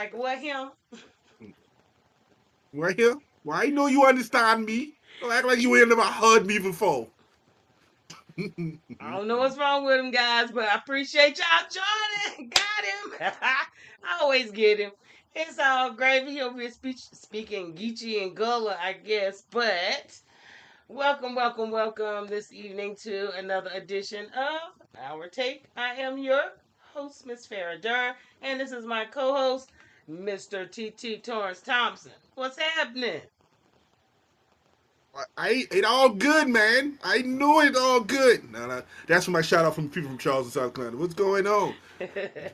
Like what him? Right here? Well, I know you understand me. Don't act like you ain't never heard me before. I don't know what's wrong with him, guys, but I appreciate y'all joining. Got him. I always get him. It's all gravy. He'll be speaking Geechee and Gullah, I guess. But welcome, welcome, welcome this evening to another edition of Our Take. I am your host, Miss Farrah Derr, and this is my co-host, Mr. T.T. Torrence Thompson. What's happening? I it all good, man. I know it all good. No, that's for my shout out from people from Charleston, South Carolina. What's going on?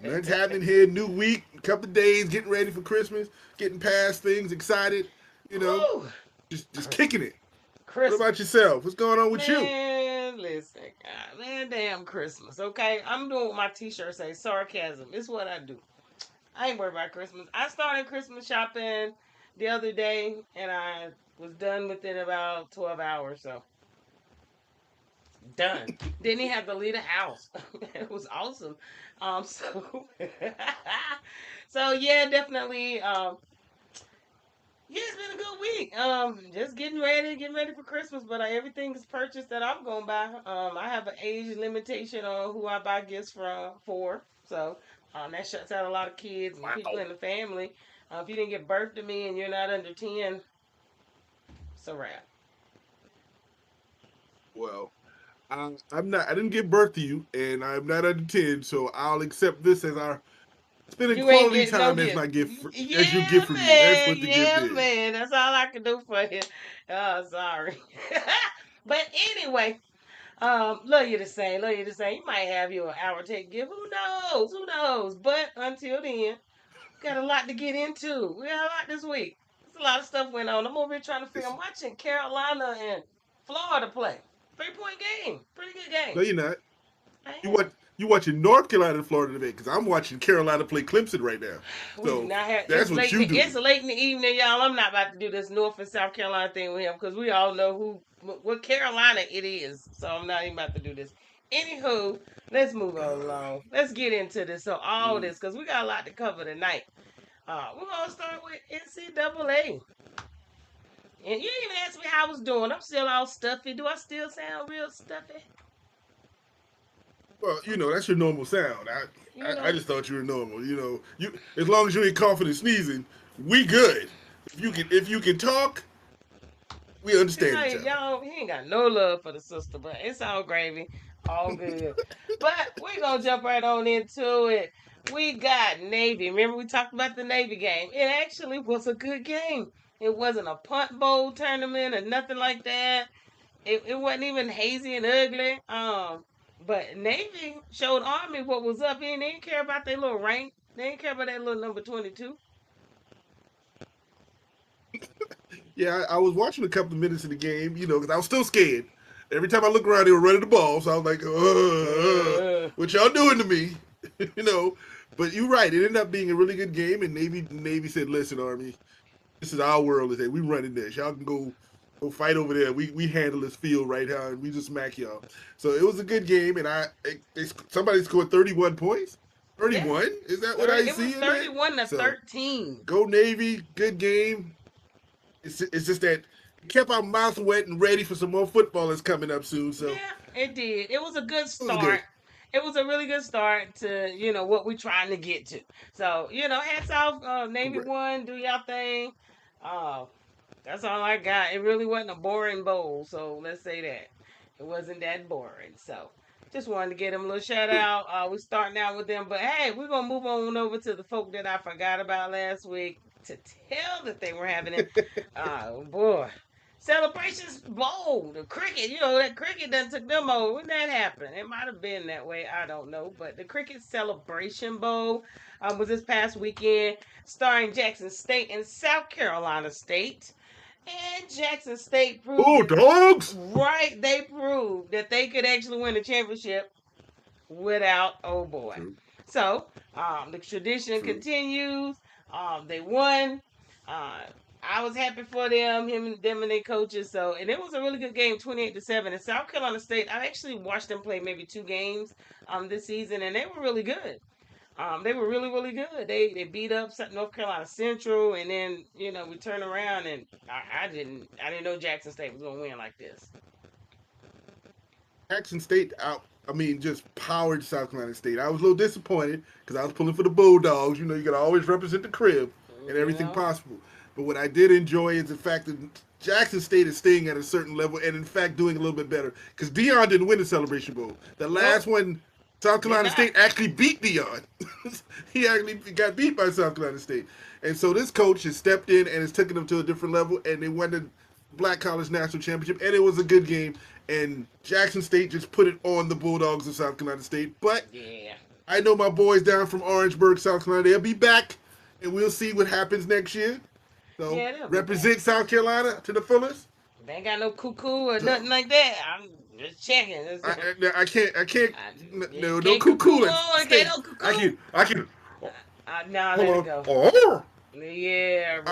Nothing's happening here. New week, couple of days, getting ready for Christmas, getting past things, excited. You know, Woo! just kicking it. What Christmas. about yourself? What's going on with you? Man, listen, God, man, damn Christmas. Okay, I'm doing what my T-shirt say. Sarcasm. It's what I do. I ain't worried about Christmas. I started Christmas shopping the other day, and I was done within about 12 hours. So done. Didn't even have to leave the house. It was awesome. So so yeah, definitely. Yeah, it's been a good week. Just getting ready for Christmas. But everything is purchased that I'm gonna buy. I have an age limitation on who I buy gifts for. So, that shuts out a lot of kids and people Wow. in the family. If you didn't give birth to me and you're not under 10, it's a wrap. Well, I'm not. I didn't give birth to you, and I'm not under 10, so I'll accept this as our spending You ain't quality getting no time as gift. my gift, as you Yeah, gift for me. That's man. what the gift Yeah, is. man. That's all I can do for you. Oh, sorry. But anyway, love you the same. Love you the same. You might have your hour take gift. Who knows? Who knows? But until then, got a lot to get into. We got a lot this week. There's a lot of stuff went on. I'm over here trying to figure. I'm Listen, watching Carolina and Florida play. 3-point game. Pretty good game. no, you're not. I You am. watch you watching North Carolina and Florida today because I'm watching Carolina play Clemson right now. We do So not have. that's what you It's doing. late in the evening, y'all. I'm not about to do this North and South Carolina thing with him because we all know what Carolina it is. So I'm not even about to do this. Anywho, let's move on along. Let's get into this. So all Mm. this because we got a lot to cover tonight. We're gonna start with NCAA. And you didn't even ask me how I was doing. I'm still all stuffy. Do I still sound real stuffy? Well, that's your normal sound. You I know, just thought you were normal. You as long as you ain't coughing and sneezing, we good. If you can talk, we it's understand each like other. y'all, he ain't got no love for the sister, but it's all gravy, all good. But we're gonna jump right on into it. We got Navy. Remember we talked about the Navy game. It actually was a good game. It wasn't a punt bowl tournament or nothing like that. It wasn't even hazy and ugly. But Navy showed Army what was up, and they didn't care about their little rank. They didn't care about that little number 22. Yeah, I was watching a couple of minutes of the game, because I was still scared. Every time I look around, they were running the ball, so I was like, Uh, what y'all doing to me? you know. But you're right. It ended up being a really good game, and Navy said, "Listen, Army, this is our world today. We running this. Y'all can go fight over there. We handle this field right now, and we just smack y'all." So it was a good game, and somebody scored 31 points. yeah, 31? Is that what I it was see in there? 31 to So 13. go Navy. Good game. It's just that it kept our mouth wet and ready for some more football that's coming up soon. So Yeah, it did. It was a good it was good. start. It was a really good start to what we're trying to get to. So hats off, Navy Correct. one, do y'all thing. Uh, that's all I got. It really wasn't a boring bowl, so let's say that it wasn't that boring. So just wanted to get them a little shout Good. out. We're starting out with them, but hey, we're gonna move on over to the folk that I forgot about last week to tell that they were having it. Oh boy. Celebrations Bowl, the cricket, that cricket done took them over. When that happened, it might have been that way. I don't know. But the Cricket Celebration Bowl was this past weekend, starring Jackson State and South Carolina State. And Jackson State proved Oh, it dogs! right. They proved that they could actually win the championship without oh boy. True. So the tradition True. continues. They won. Uh, I was happy for them and their coaches. So and it was a really good game, 28-7. And South Carolina State, I actually watched them play maybe two games this season, and they were really good. They were really, really good. They beat up North Carolina Central, and then we turned around and I didn't know Jackson State was gonna win like this. Jackson State out. I mean, just powered South Carolina State. I was a little disappointed because I was pulling for the Bulldogs. You got to always represent the crib and everything Yeah, possible. But what I did enjoy is the fact that Jackson State is staying at a certain level and, in fact, doing a little bit better. Because Dion didn't win the Celebration Bowl. The last nope, one, South did Carolina not. State actually beat Dion. He actually got beat by South Carolina State. And so this coach has stepped in and has taken them to a different level, and they won the Black College National Championship, and it was a good game. And Jackson State just put it on the Bulldogs of South Carolina State. But Yeah, I know my boys down from Orangeburg, South Carolina, they'll be back, and we'll see what happens next year. So yeah, they'll be back. represent South Carolina to the fullest. They ain't got no cuckoo or So nothing like that. I'm just checking. I can't. You No, no can't cuckoo cuckoo at on, can't state. no cuckoo. I can. Now let it Hold on. go. Oh, Yeah, Roof.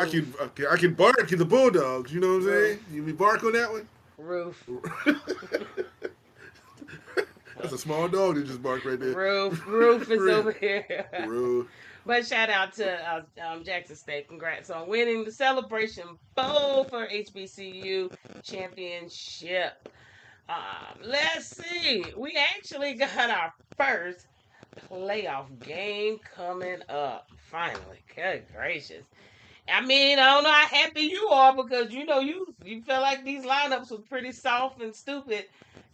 I can bark at the Bulldogs. You know what I'm saying? Roof. You be bark on that one. Roof. That's a small dog that just barked right there. Roof is over here. Rude. But shout out to Jackson State. Congrats on winning the Celebration Bowl for HBCU championship. Let's see. We actually got our first playoff game coming up. Finally. Good gracious. I mean, I don't know how happy you are because you felt like these lineups was pretty soft and stupid.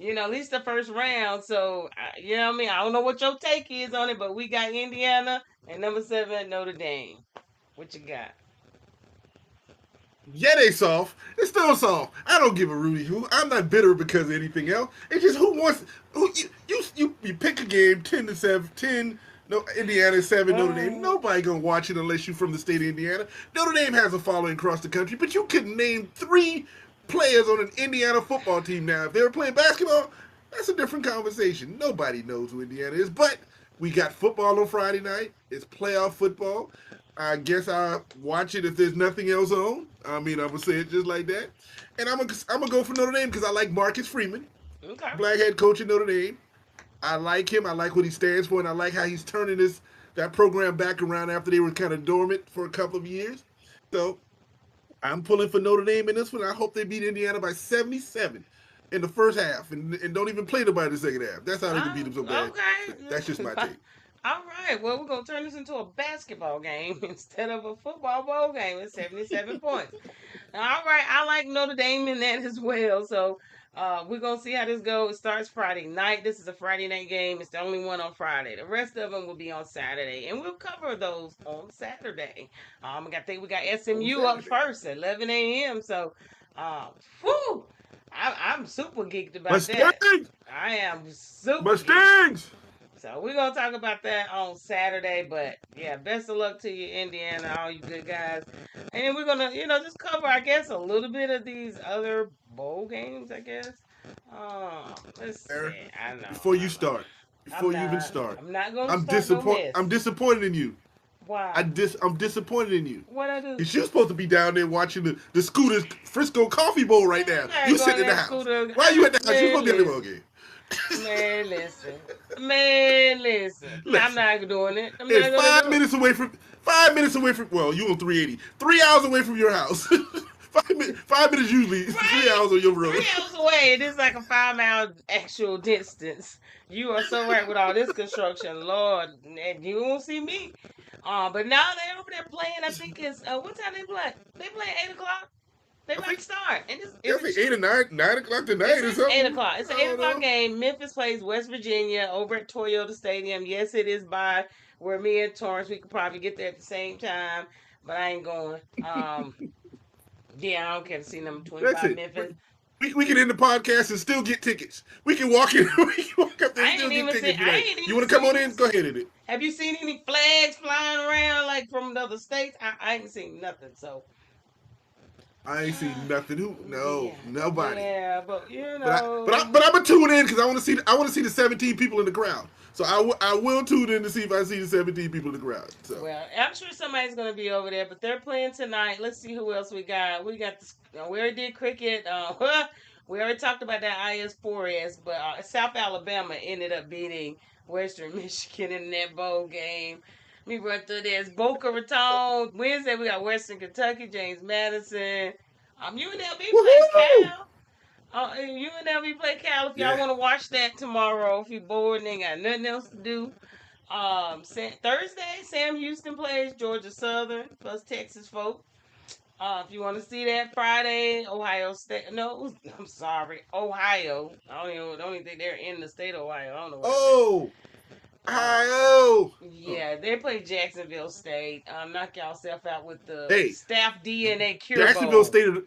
At least the first round. So you know what I mean. I don't know what your take is on it, but we got Indiana and number 7 Notre Dame. What you got? Yeah, they soft. It's still soft. I don't give a Rudy who. I'm not bitter because of anything else. It's just who wants who you pick a game 10-7, 10. No, Indiana 7, Notre Dame. Nobody gonna watch it unless you from the state of Indiana. Notre Dame has a following across the country, but you couldn't name 3 players on an Indiana football team now. If they were playing basketball, that's a different conversation. Nobody knows who Indiana is, but we got football on Friday night. It's playoff football. I guess I'll watch it if there's nothing else on. I mean, I'm gonna say it just like that, and I'm gonna go for Notre Dame because I like Marcus Freeman, Okay. black head coach at Notre Dame. I like him. I like what he stands for, and I like how he's turning that program back around after they were kind of dormant for a couple of years. So I'm pulling for Notre Dame in this one. I hope they beat Indiana by 77 in the first half and don't even play nobody in the second half. That's how they can beat them so bad. Okay. That's just my take. All right. Well, we're gonna turn this into a basketball game instead of a football bowl game with 77 points. All right. I like Notre Dame in that as well. So we're gonna see how this goes. It starts Friday night. This is a Friday night game. It's the only one on Friday. The rest of them will be on Saturday, and we'll cover those on Saturday. I think we got SMU up first at 11 a.m. So, whew, I'm super geeked about that. Mustangs! I am super geeked. Mustangs! So we're gonna talk about that on Saturday. But yeah, best of luck to you, Indiana, all you good guys. And we're gonna, just cover, I guess, a little bit of these other bowl games, I guess. Let's Derr, see. I know. before you I know. start, before you even start, I'm not gonna I'm start no disappointed. mess. I'm disappointed in you. Why? I'm disappointed in you. What I do? Cause you're supposed to be down there watching the Scooters Frisco Coffee Bowl right now. I'm You not sitting in the going house. to Scooter. Why are you at the house? You're supposed to be at the Man, ball game. Man, listen. Man, listen. I'm Listen, not doing it. I'm it's not gonna 5 do it. minutes away from 5 minutes away from. Well, you on 380. 3 hours away from your house. 5 minutes usually. 3 hours on your road. 3 hours away. It is like a 5 mile actual distance. You are so right with all this construction, Lord. And you won't see me. But now they're over there playing. I think it's what time they play? They play 8 o'clock. They I about think to start. And I think 8 or 9 o'clock tonight or something. 8 o'clock. It's an I eight don't o'clock know. game. Memphis plays West Virginia over at Toyota Stadium. Yes, it is by where me and Torrence we could probably get there at the same time, but I ain't going. Yeah, I don't care to see number That's 25 it. Memphis. We can end the podcast and still get tickets. We can walk in. We can walk up there and I still ain't get even tickets. seen. I ain't You even want to come on seen. in? Go ahead and it. Have you seen any flags flying around like from other states? I ain't seen nothing. So I ain't seen nothing. Who? No, yeah, nobody. yeah, but But I'm gonna tune in because I want to see the 17 people in the crowd. So I will tune in to see if I see the 17 people in the crowd. So Well, I'm sure somebody's gonna be over there, but they're playing tonight. Let's see who else we got. We already did cricket. We already talked about that IS4S, but South Alabama ended up beating Western Michigan in that bowl game. Let me run through this. Boca Raton. Wednesday, we got Western Kentucky, James Madison. UNLV plays Woohoo! Cal. UNLV play Cal. If y'all Yeah. want to watch that tomorrow, if you're bored and ain't got nothing else to do. Thursday, Sam Houston plays Georgia Southern plus Texas folk. If you want to see that Friday, Ohio State. No, I'm sorry, Ohio. I don't even think they're in the state of Ohio. I don't know where it's at. Oh, Uh, hi-oh. Oh, yeah, they play Jacksonville State. Knock y'allself out with the hey, Staff DNA Cure Jacksonville Bowl. State of the,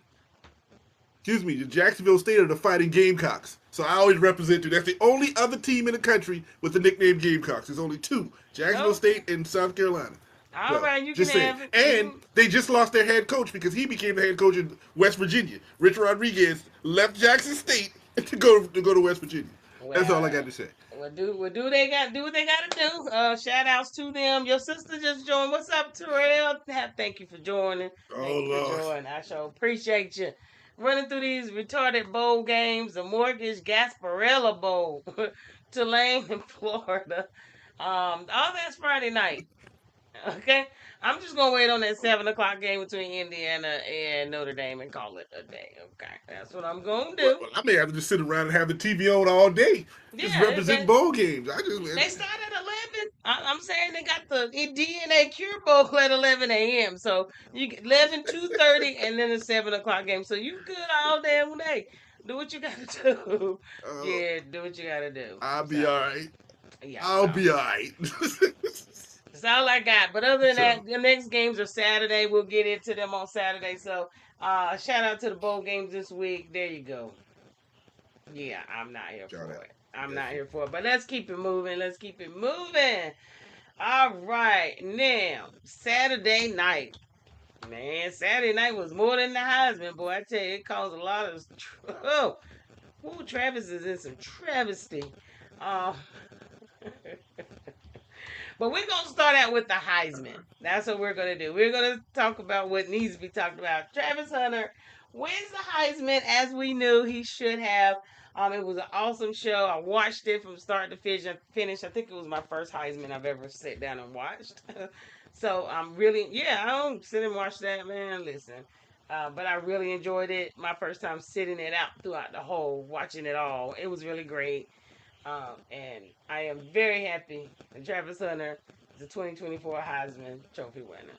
excuse me, the Jacksonville State of the Fighting Gamecocks. So I always represent you. That's the only other team in the country with the nickname Gamecocks. There's only two: Jacksonville Okay, State and South Carolina. all So right, you can just saying. have it. And they just lost their head coach because he became the head coach in West Virginia. Rich Rodriguez left Jackson State to go to West Virginia. That's all I got Well, to say. do they got do what they got to do. Shout outs to them. Your sister just joined. What's up, Terrell? Thank you for joining. Oh Thank you for Lord. joining. I sure appreciate you. Running through these retarded bowl games, the Mortgage Gasparilla Bowl, Tulane in Florida. All that's Friday night. Okay, I'm just gonna wait on that 7 o'clock game between Indiana and Notre Dame and call it a day. Okay, that's what I'm gonna Well, do. I may have to just sit around and have the TV on all day, just Yeah, representing bowl games. I they just start at 11. I'm saying they got the DNA Cure Bowl at 11 a.m. So you get 11, 2:30, and then a 7 o'clock game. So you good all damn day. Do what you gotta do. uh, Yeah, do what you gotta do. I'll be So all right. yeah, I'll so be all right. that's all I got. But other than So that, the next games are Saturday. We'll get into them on Saturday. So shout out to the bowl games this week. There you go. Yeah, I'm not here shout for out. it. I'm Yes, not sir. here for it. But let's keep it moving. Let's keep it moving. All right, now Saturday night, man. Saturday night was more than the Heisman, boy. I tell you, it caused a lot of. Oh, ooh, Travis is in some travesty. Um, but we're gonna start out with the Heisman. That's what we're gonna do. We're gonna talk about what needs to be talked about. Travis Hunter wins the Heisman as we knew he should have. It was an awesome show. I watched it from start to finish. I think it was my first Heisman I've ever sat down and watched. So I'm really, yeah, I don't sit and watch that, man. Listen, but I really enjoyed it. My first time sitting it out throughout the whole, watching it all. It was really great. And I am very happy that Travis Hunter is the 2024 Heisman Trophy winner.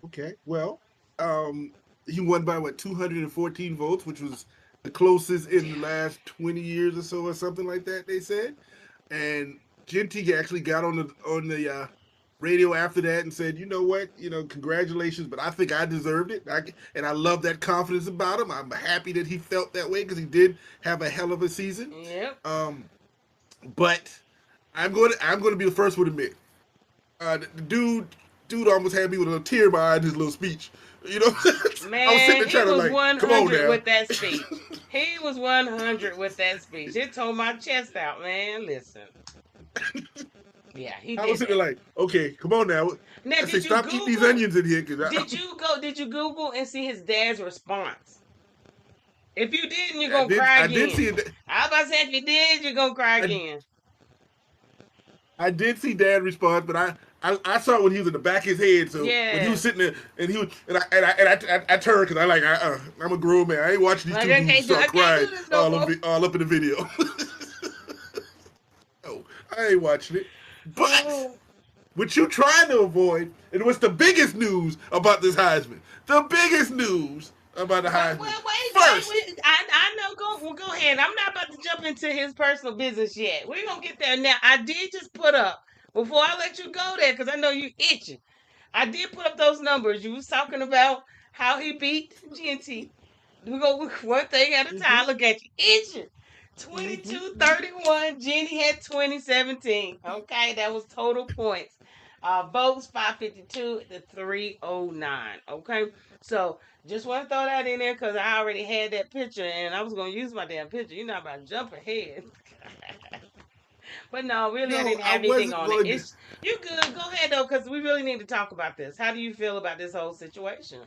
Okay. Well, um, he won by what 214 votes, which was the closest in the Damn. last 20 years or so, or something like that. They said, and Genty actually got on the radio after that and said, you know what, congratulations, but I think I deserved it, and I love that confidence about him. I'm happy that he felt that way because he did have a hell of a season. Yep. Um, but I'm going to be the first one to admit, the dude almost had me with a tear behind his little speech. You know, I was sitting Man, there he trying to was like, come on 100 now. with that speech. He was 100 with that speech. It tore my chest out, man. Listen. Yeah, he I was did sitting that. there like, okay, come on now. Now, I say, stop eating these onions in here, cause did you Google and see his dad's response? If you didn't, you're I gonna did cry I did again. see it. I was about to say if you did, you're gonna cry I again. I did see Dad respond, but I saw it when he was in the back of his head. So when he Yeah. was sitting there and he was and I turned because I like I'm a grown man. I ain't watching these Like two dudes I start can't do crying this no more. all up in the video. No, I ain't watching it. But Oh. what you trying to avoid, and what's the biggest news about this Heisman? The biggest news about the Heisman. First, Wait. I know. Go ahead. I'm not about to jump into his personal business yet. We're gonna get there now. I did just put up before I let you go there because I know you itching. I did put up those numbers. You was talking about how he beat GNT. We go one thing at a mm-hmm, time. Look at you itching. mm-hmm, 22-31. Jenny had 2017. Okay, that was total points. Votes 552 to 309. Okay, so just want to throw that in there because I already had that picture and I was gonna use my damn picture. You're not about to jump ahead. But no, really, I no, didn't I have anything wasn't on it. going to. It's you good. Go ahead though, because we really need to talk about this. How do you feel about this whole situation?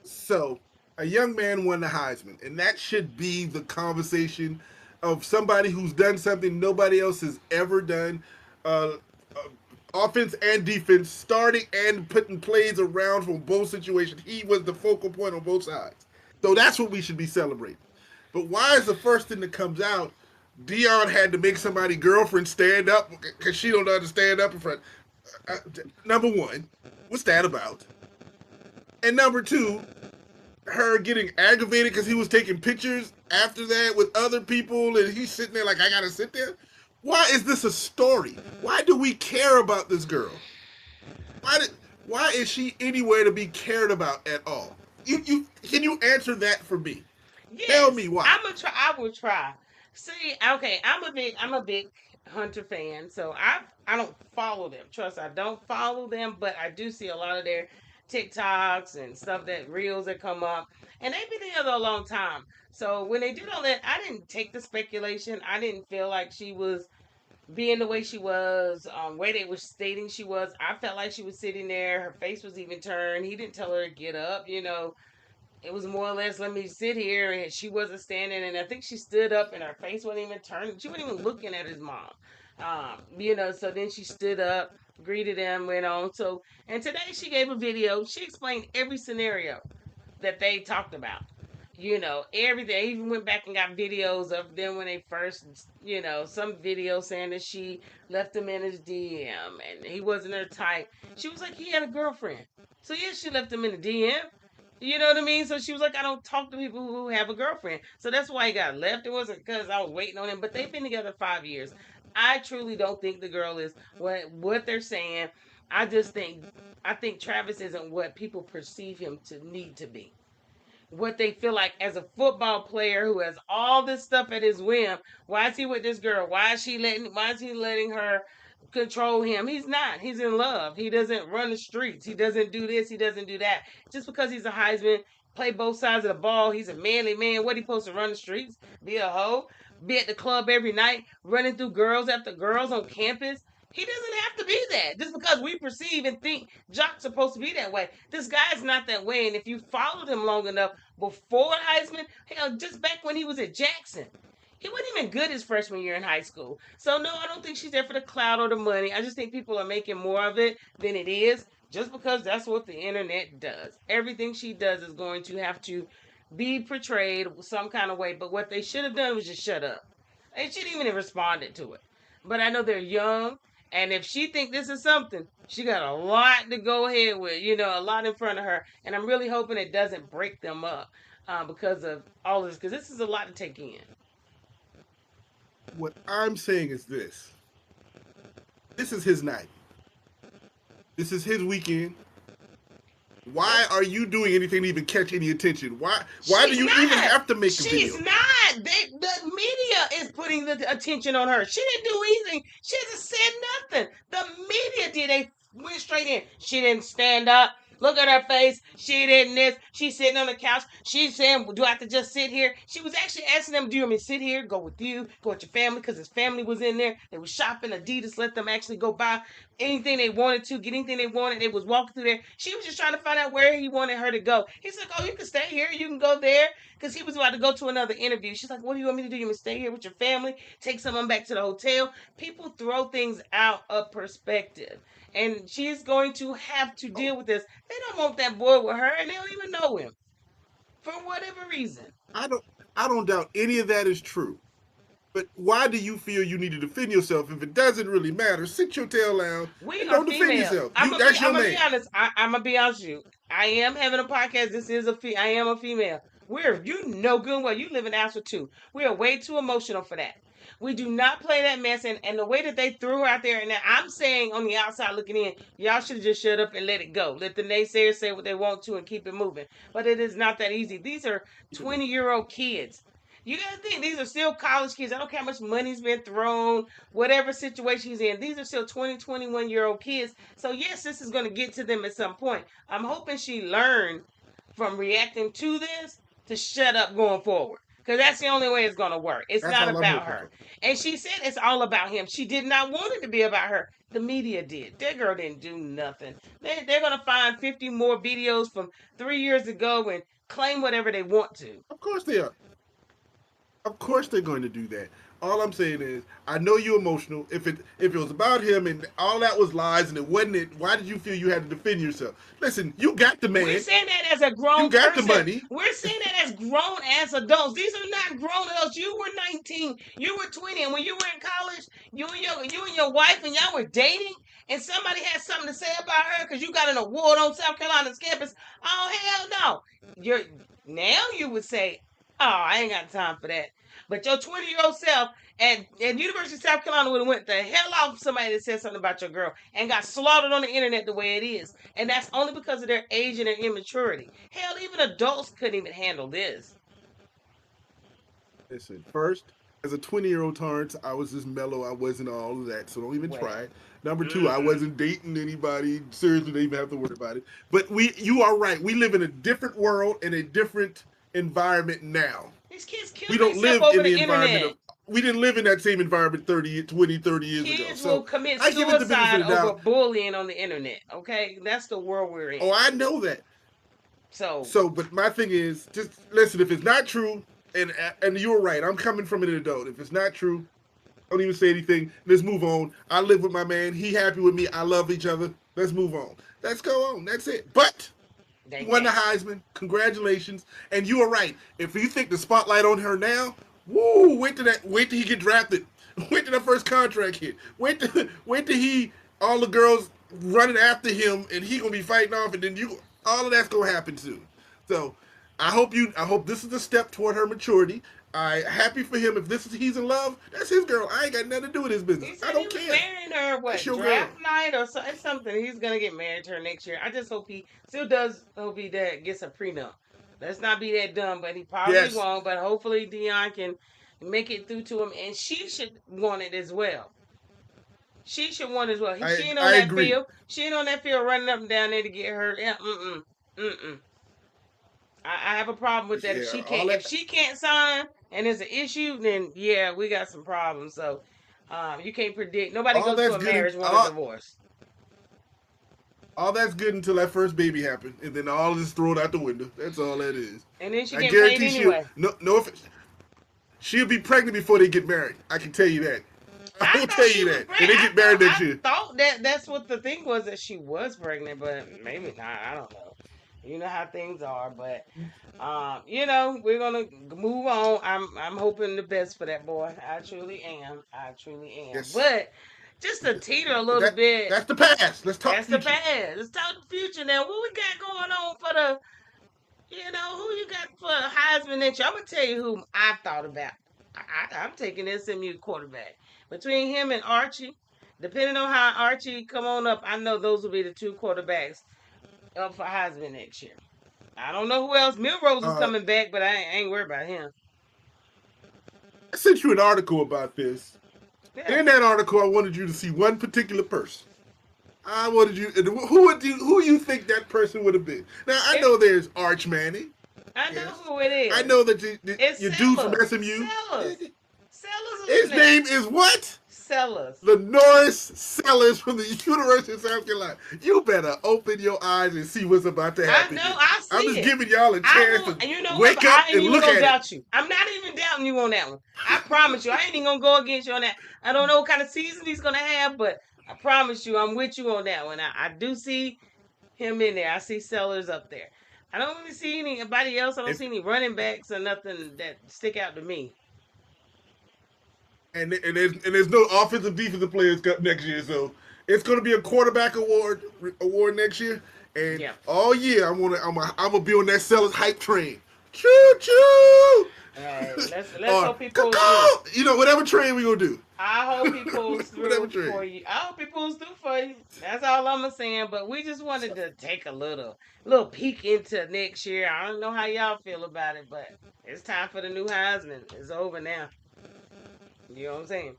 So A young man won the Heisman, and that should be the conversation of somebody who's done something nobody else has ever done. Uh, Offense and defense, starting and putting plays around from both situations. He was the focal point on both sides. So that's what we should be celebrating. But why is the first thing that comes out, Dion had to make somebody girlfriend stand up because she don't understand up in front? Uh, Number one, what's that about? And number two, her getting aggravated because he was taking pictures after that with other people and he's sitting there like, I gotta sit there? Why is this a story? Why do we care about this girl? Why did why is she anywhere to be cared about at all? You can you answer that for me? Tell Yes, me why. I'm gonna try. I will try. See, okay, I'm a big Hunter fan, so I don't follow them. Trust, I don't follow them, but I do see a lot of their TikToks and stuff that reels that come up, and they've been together a long time. So when they did all that, I didn't take the speculation. I didn't feel like she was being the way she was, way they were stating she was. I felt like she was sitting there. Her face was even turned. He didn't tell her to get up. It was more or less let me sit here, and she wasn't standing, and I think she stood up and her face wasn't even turning, she wasn't even looking at his mom. So then she stood up, greeted him, went on. So and today she gave a video, she explained every scenario that they talked about. Everything. I even went back and got videos of them when they first, some video saying that she left him in his DM and he wasn't her type. She was like, he had a girlfriend. So, yeah, she left him in the DM. You know what I mean? So she was like, I don't talk to people who have a girlfriend. So that's why he got left. It wasn't because I was waiting on him, but they've been together 5 years. I truly don't think the girl is what they're saying. I just think Travis isn't what people perceive him to need to be, what they feel like as a football player who has all this stuff at his whim. Why is he with this girl? Why is he letting her control him? He's not. He's in love. He doesn't run the streets. He doesn't do this. He doesn't do that. Just because he's a Heisman, play both sides of the ball, he's a manly man. What he supposed to run the streets? Be a hoe? Be at the club every night, running through girls after girls on campus? He doesn't have to be that. Just because we perceive and think Jock's supposed to be that way. This guy's not that way. And if you followed him long enough before Heisman, hell, just back when he was at Jackson, he wasn't even good his freshman year in high school. So no, I don't think she's there for the clout or the money. I just think people are making more of it than it is, just because that's what the internet does. Everything she does is going to have to be portrayed some kind of way. But what they should have done was just shut up. They shouldn't even have responded to it. But I know they're young, and if she think this is something, she got a lot to go ahead with. A lot in front of her, and I'm really hoping it doesn't break them up because of all this, because this is a lot to take in. What I'm saying is this. This is his night. This is his weekend. Why are you doing anything to even catch any attention? Why do She's you even not. have to make a She's video? not. The media is putting the attention on her. She didn't do anything. She hasn't said nothing. The media did. They went straight in. She didn't stand up. Look at her face. She didn't this. She's sitting on the couch. She's saying, do I have to just sit here? She was actually asking them, do you want me to sit here? Go with you? Go with your family? Because his family was in there. They were shopping. Adidas let them actually go buy anything they wanted to, get anything they wanted. They was walking through there. She was just trying to find out where he wanted her to go. He's like, oh, you can stay here. You can go there. Because he was about to go to another interview. She's like, what do you want me to do? You want me to stay here with your family? Take someone back to the hotel? People throw things out of perspective. And she's going to have to Oh, deal with this. They don't want that boy with her, and they don't even know him for whatever reason. I don't I don't doubt any of that is true. But why do you feel you need to defend yourself if it doesn't really matter? Sit your tail down We and are don't defend female. yourself. That's I'm your gonna be man. honest. I'm gonna be honest with you. I am having a podcast. I am a female. You know good and well you live in Astro too. We are way too emotional for that. We do not play that mess, and the way that they threw her out there, and I'm saying on the outside looking in, y'all should have just shut up and let it go. Let the naysayers say what they want to and keep it moving. But it is not that easy. These are 20-year-old kids. You gotta think these are still college kids. I don't care how much money's been thrown, whatever situation he's in. These are still 20, 21-year-old kids. So yes, this is gonna get to them at some point. I'm hoping she learned from reacting to this to shut up going forward. Because that's the only way it's going to work. It's That's not all I'm about hoping her. for. And she said it's all about him. She did not want it to be about her. The media did. That girl didn't do nothing. They're going to find 50 more videos from 3 years ago and claim whatever they want to. Of course they are. Of course they're going to do that. All I'm saying is, I know you're emotional. If it was about him and all that was lies and it wasn't it, why did you feel you had to defend yourself? Listen, you got the man. We're saying that as a You grown got the person. money. We're saying that as grown as adults. These are not grown adults. You were 19. You were 20. And when you were in college, you and your wife and y'all were dating, and somebody had something to say about her because you got an award on South Carolina's campus. Oh hell no. Now you would say, oh, I ain't got time for that. But your 20-year-old self at University of South Carolina would have went the hell off somebody that said something about your girl and got slaughtered on the internet the way it is. And that's only because of their age and their immaturity. Hell, even adults couldn't even handle this. Listen, first, as a 20-year-old Torrence, I was just mellow. I wasn't all of that, so don't even try it. Number two, I wasn't dating anybody. Seriously, they even have to worry about it. But you are right. We live in a different world and a different environment now. These kids kill We don't live over in the internet. environment we didn't live in that same environment 30 years Kids ago. So will commit I give it the benefit suicide of the doubt. over bullying on the internet. Okay, that's the world we're in. Oh, I know that. So, but my thing is, just listen. If it's not true, and you're right, I'm coming from an adult. If it's not true, don't even say anything. Let's move on. I live with my man. He happy with me. I love each other. Let's move on. Let's go on. That's it. But you won the Heisman. Congratulations. And you are right. If you think the spotlight on her now, woo! Wait till he get drafted. Wait till that first contract hit. Wait till all the girls running after him, and he gonna be fighting off, and then all of that's gonna happen soon. So I hope this is a step toward her maturity. I happy for him. If he's in love, that's his girl. I ain't got nothing to do with his business. I don't care. Marrying her draft night or something. He's gonna get married to her next year. I just hope he still does. Hope he gets a prenup. Let's not be that dumb, but he probably won't. But hopefully Dion can make it through to him, and she should want it as well. She should want it as well. She ain't on that field. She ain't on that field running up and down there to get hurt. Yeah, I have a problem with that. If she can't sign and there's an issue, then yeah, we got some problems. So you can't predict. Nobody goes to a marriage want a divorce. All that's good until that first baby happened, and then all is thrown out the window. That's all that is. And then she get paid anyway. She'll be pregnant before they get married. I can tell you that. I will tell you that. And they get married next year. I thought that's what the thing was, that she was pregnant, but maybe not. I don't know. You know how things are, but we're gonna move on. I'm hoping the best for that boy. I truly am. Yes. But just to teeter a little bit. That's the past. Let's talk. That's the past. Let's talk the future now. What we got going on for the? Who you got for Heisman next year? I'm gonna tell you who I thought about. I'm taking SMU quarterback between him and Archie. Depending on how Archie come on up, I know those will be the two quarterbacks up for Heisman next year. I don't know who else. Milrose is coming back, but I ain't worried about him. I sent you an article about this. Yeah. In that article, I wanted you to see one particular person. I wanted you. Who you think that person would have been? Now I know there's Arch Manning. I know who it is. I know that your dude from SMU. Sellers. His name is what? Sellers. Lenoris Sellers from the University of South Carolina. You better open your eyes and see what's about to happen. I know. I see I'm just giving y'all a chance to wake up and look at it. I'm not even doubting you on that one. I promise you. I ain't even gonna go against you on that. I don't know what kind of season he's gonna have, but I promise you, I'm with you on that one. I do see him in there. I see Sellers up there. I don't really see anybody else. I don't see any running backs or nothing that stick out to me. And there's no offensive defensive players next year, so it's going to be a quarterback award next year. And all year I'm gonna be on that Sellers hype train. Choo choo. Let's hope he pulls through. Whatever train we gonna do. I hope he pulls through for you. I hope he pulls through for you. That's all I'm saying. But we just wanted to take a little peek into next year. I don't know how y'all feel about it, but it's time for the new Heisman. It's over now. You know what I'm saying?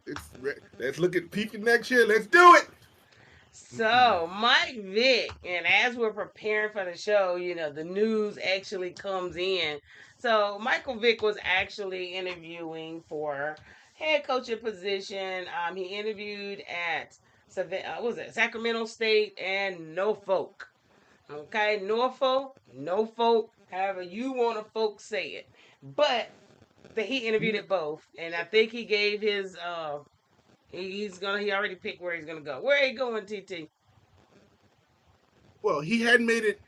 Let's look at peaking next year. Let's do it. Mm-mm. So, Mike Vick, and as we're preparing for the show, the news actually comes in. So, Michael Vick was actually interviewing for head coaching position. He interviewed at what was it, Sacramento State and Norfolk. Okay, Norfolk, however you want to folks say it. But he interviewed at both, and I think he gave his he already picked where he's gonna go. Where are you going, TT? Well, he hadn't made it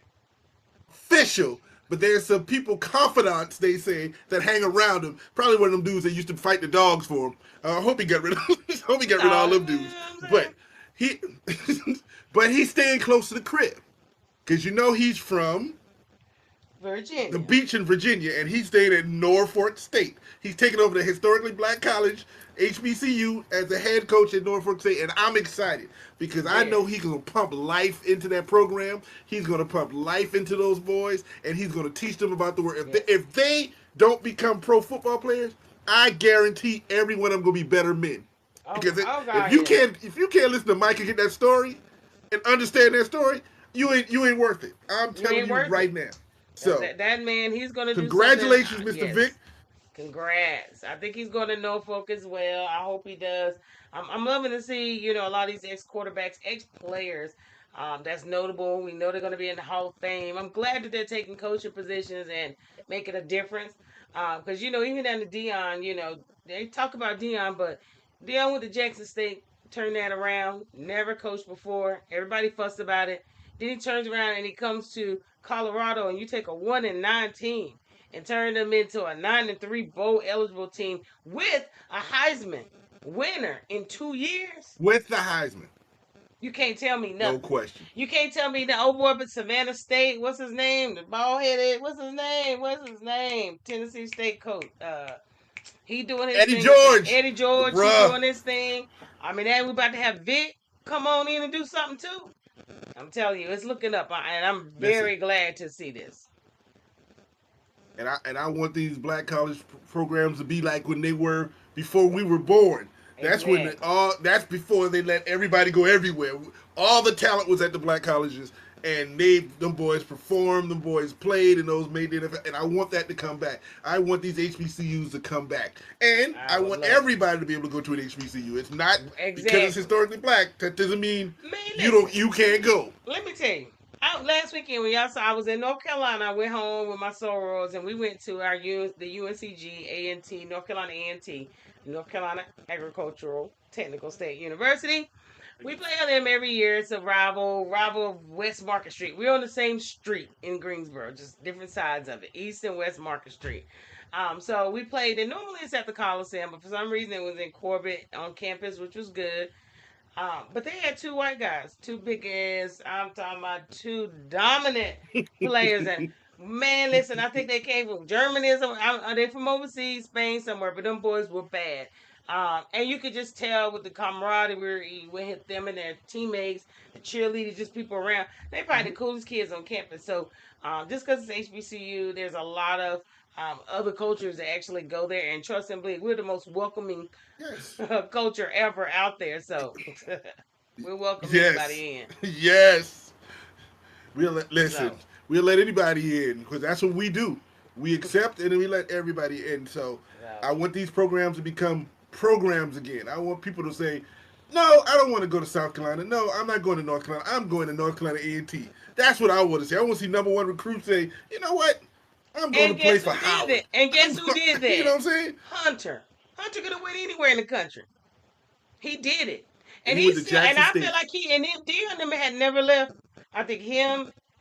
official, but there's some people confidants they say that hang around him. Probably one of them dudes that used to fight the dogs for him. I hope he got rid of. Hope he got rid of all No, them dudes. But he, but he's staying close to the crib because he's from the Virginia. beach in Virginia, and he's staying at Norfolk State. He's taking over the historically black college, HBCU, as the head coach at Norfolk State, and I'm excited because I know he's Yes. going to pump life into that program. He's going to pump life into those boys, and he's going to teach them about the world. Yes. If they don't become pro football players, I guarantee every one of them going to be better men. Oh, Because oh if God, you yes. can't listen to Mike and get that story and understand that story, you ain't worth it. I'm You telling ain't you worth right it. now. Cause So that man, he's gonna do something. congratulations, Mr. Vick. Yes. Congrats. I think he's going to Norfolk as well. I hope he does. I'm loving to see, a lot of these ex quarterbacks, ex players. That's notable. We know they're going to be in the Hall of Fame. I'm glad that they're taking coaching positions and making a difference. Because, even under Dion, they talk about Dion, but Dion with the Jackson State turned that around. Never coached before. Everybody fussed about it. Then he turns around and he comes to Colorado, and you take a 1-9 team and turn them into a 9-3 bowl eligible team with a Heisman winner in 2 years. With the Heisman. You can't tell me No nothing. question. You can't tell me that old boy up at Savannah State. What's his name? The ball headed. What's his name? What's his name? Tennessee State coach. He doing his Eddie thing up there. George. Eddie George. He Bruh. doing his thing. I mean, and we about to have Vic come on in and do something too. I'm telling you, it's looking up, and I'm Listen. very glad to see this. And I want these black college programs to be like when they were before we were born. That's when Exactly. that's before they let everybody go everywhere. All the talent was at the black colleges, and them boys performed, them boys played, and those made the NFL. And I want that to come back. I want these HBCUs to come back, and I I would want love it. everybody to be able to go to an HBCU. It's not because it's Exactly. historically black that doesn't mean Man, listen. you can't go. Let me tell you. Last weekend when y'all saw, I was in North Carolina. I went home with my sorors, and we went to the UNCG A&T, North Carolina A&T, North Carolina Agricultural Technical State University. We play on them every year. It's a rival of West Market Street. We're on the same street in Greensboro, just different sides of it, East and West Market Street. So we played, and normally it's at the Coliseum, but for some reason it was in Corbett on campus, which was good. But they had two white guys, two big ass. I'm talking about two dominant players. And man, listen, I think they came from Germany or somewhere. Are they from overseas, Spain somewhere? But them boys were bad. And you could just tell with the camaraderie with them and their teammates, the cheerleaders, just people around. They probably the coolest kids on campus. So just because it's HBCU, there's a lot of other cultures that actually go there. And trust and believe, we're the most welcoming Yes. culture ever out there. So we welcome Yes. anybody in. Yes. Listen. So We'll let anybody in because that's what we do. We accept and then we let everybody in. So I want these programs to become programs again. I want people to say, "No, I don't want to go to South Carolina. No, I'm not going to North Carolina. I'm going to North Carolina A&T." That's what I want to say. I want to see number one recruits say, "You know what? I'm going and to play guess for who did Howard." that? And guess who did You know that? what I'm saying? Hunter. Hunter could have went anywhere in the country. He did it. And And he he went to still and Jackson I feel State. like he and him Dion and them had never left. I think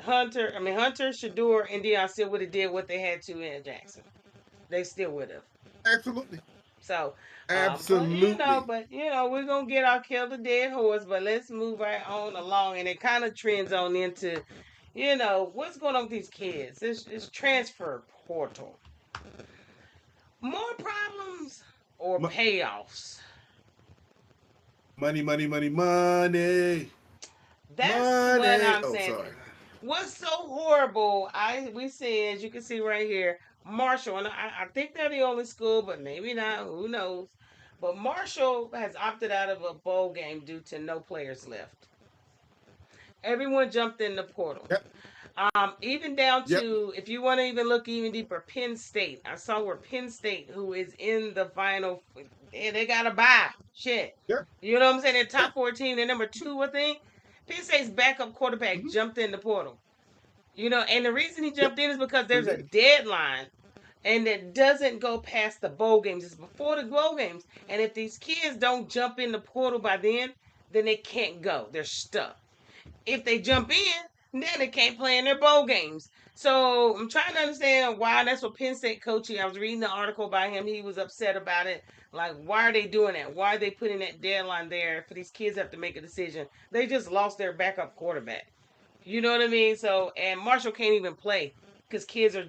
Hunter, Shador, and Dion still would have did what they had to in Jackson. They still would have. Absolutely. So, but Absolutely. we're gonna get our kill the dead horse, but let's move right on along, and it kind of trends on into, what's going on with these kids? It's transfer portal, more problems or Mo- payoffs. Money, money, money, money. That's what Money. I'm Oh, saying. sorry. What's so horrible? We see, as you can see right here, Marshall, and I think they're the only school, but maybe not. Who knows? But Marshall has opted out of a bowl game due to no players left. Everyone jumped in the portal. Yep. Even down Yep. to, if you want to even look even deeper, Penn State. I saw where Penn State, who is in the final, and they got to buy shit. Yep. You know what I'm saying? They're Yep. top 14. They're number 2, I think. Penn State's backup quarterback Mm-hmm. jumped in the portal. You know, and the reason he Yep. jumped in is because Sure there's a did. deadline, and it doesn't go past the bowl games. It's before the bowl games. And if these kids don't jump in the portal by then they can't go. They're stuck. If they jump in, then they can't play in their bowl games. So I'm trying to understand why. That's what Penn State coaching. I was reading the article by him. He was upset about it. Like, why are they doing that? Why are they putting that deadline there for these kids to have to make a decision? They just lost their backup quarterback. You know what I mean? So, and Marshall can't even play because kids are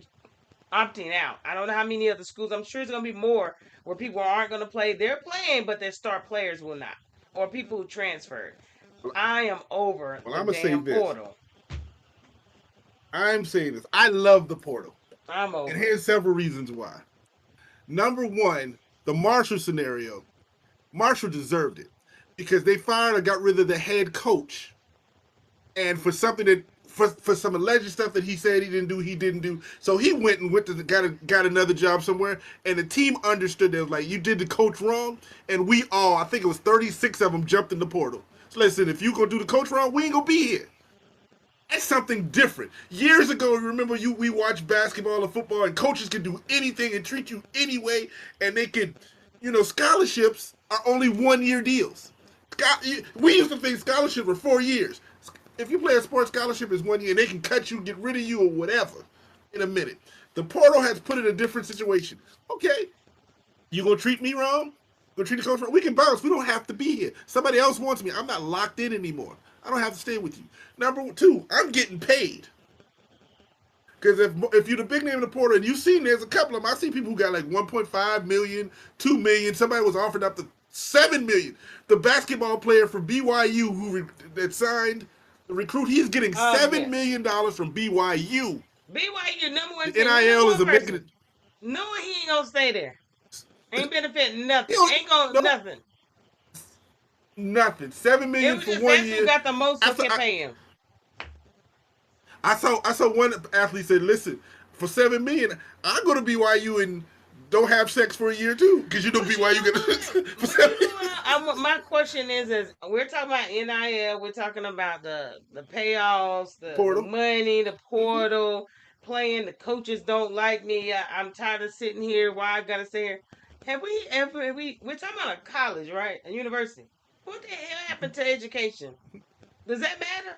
opting out. I don't know how many other schools. I'm sure it's going to be more where people aren't going to play. They're playing, but their star players will not, or people who transferred. I am over Well, the I'm gonna say damn this. portal. I'm saying this. I love the portal, I'm over. and here's several reasons why. Number one, the Marshall scenario. Marshall deserved it because they fired or got rid of the head coach, and for something that for some alleged stuff that he said he didn't do. So he went to got another job somewhere, and the team understood that, like, you did the coach wrong, and we all, I think it was 36 of them, jumped in the portal. So listen, if you gonna do the coach wrong, we ain't gonna be here. That's something different. Years ago, remember we watched basketball and football, and coaches could do anything and treat you anyway, and they could, scholarships are only 1-year deals. We used to think scholarships were 4 years. If you play a sports scholarship, it's 1 year, and they can cut you, get rid of you, or whatever in a minute. The portal has put it in a different situation. Okay, you gonna treat me wrong? Gonna treat the coach wrong? We can bounce. We don't have to be here. Somebody else wants me. I'm not locked in anymore. I don't have to stay with you. Number two, I'm getting paid. Because if you're the big name in the portal, and you've seen there's a couple of them, I see people who got like 1.5 million, 2 million. Somebody was offered up to 7 million. The basketball player from BYU that signed the recruit, he's getting $7 million from BYU. BYU number one. The NIL is a big. No, he ain't gonna stay there. Ain't benefiting nothing. Ain't gonna nothing. Nothing. $7 million for 1 year. Who got the most who can pay him. I saw one athlete say, "Listen, for $7 million, I'm going to BYU and don't have sex for a year too, because BYU get for $7 million." My question is we're talking about NIL, we're talking about the payoffs, the money, the portal, playing. The coaches don't like me. I'm tired of sitting here. Why I gotta stay here? We're talking about a college, right? A university. What the hell happened to education? Does that matter?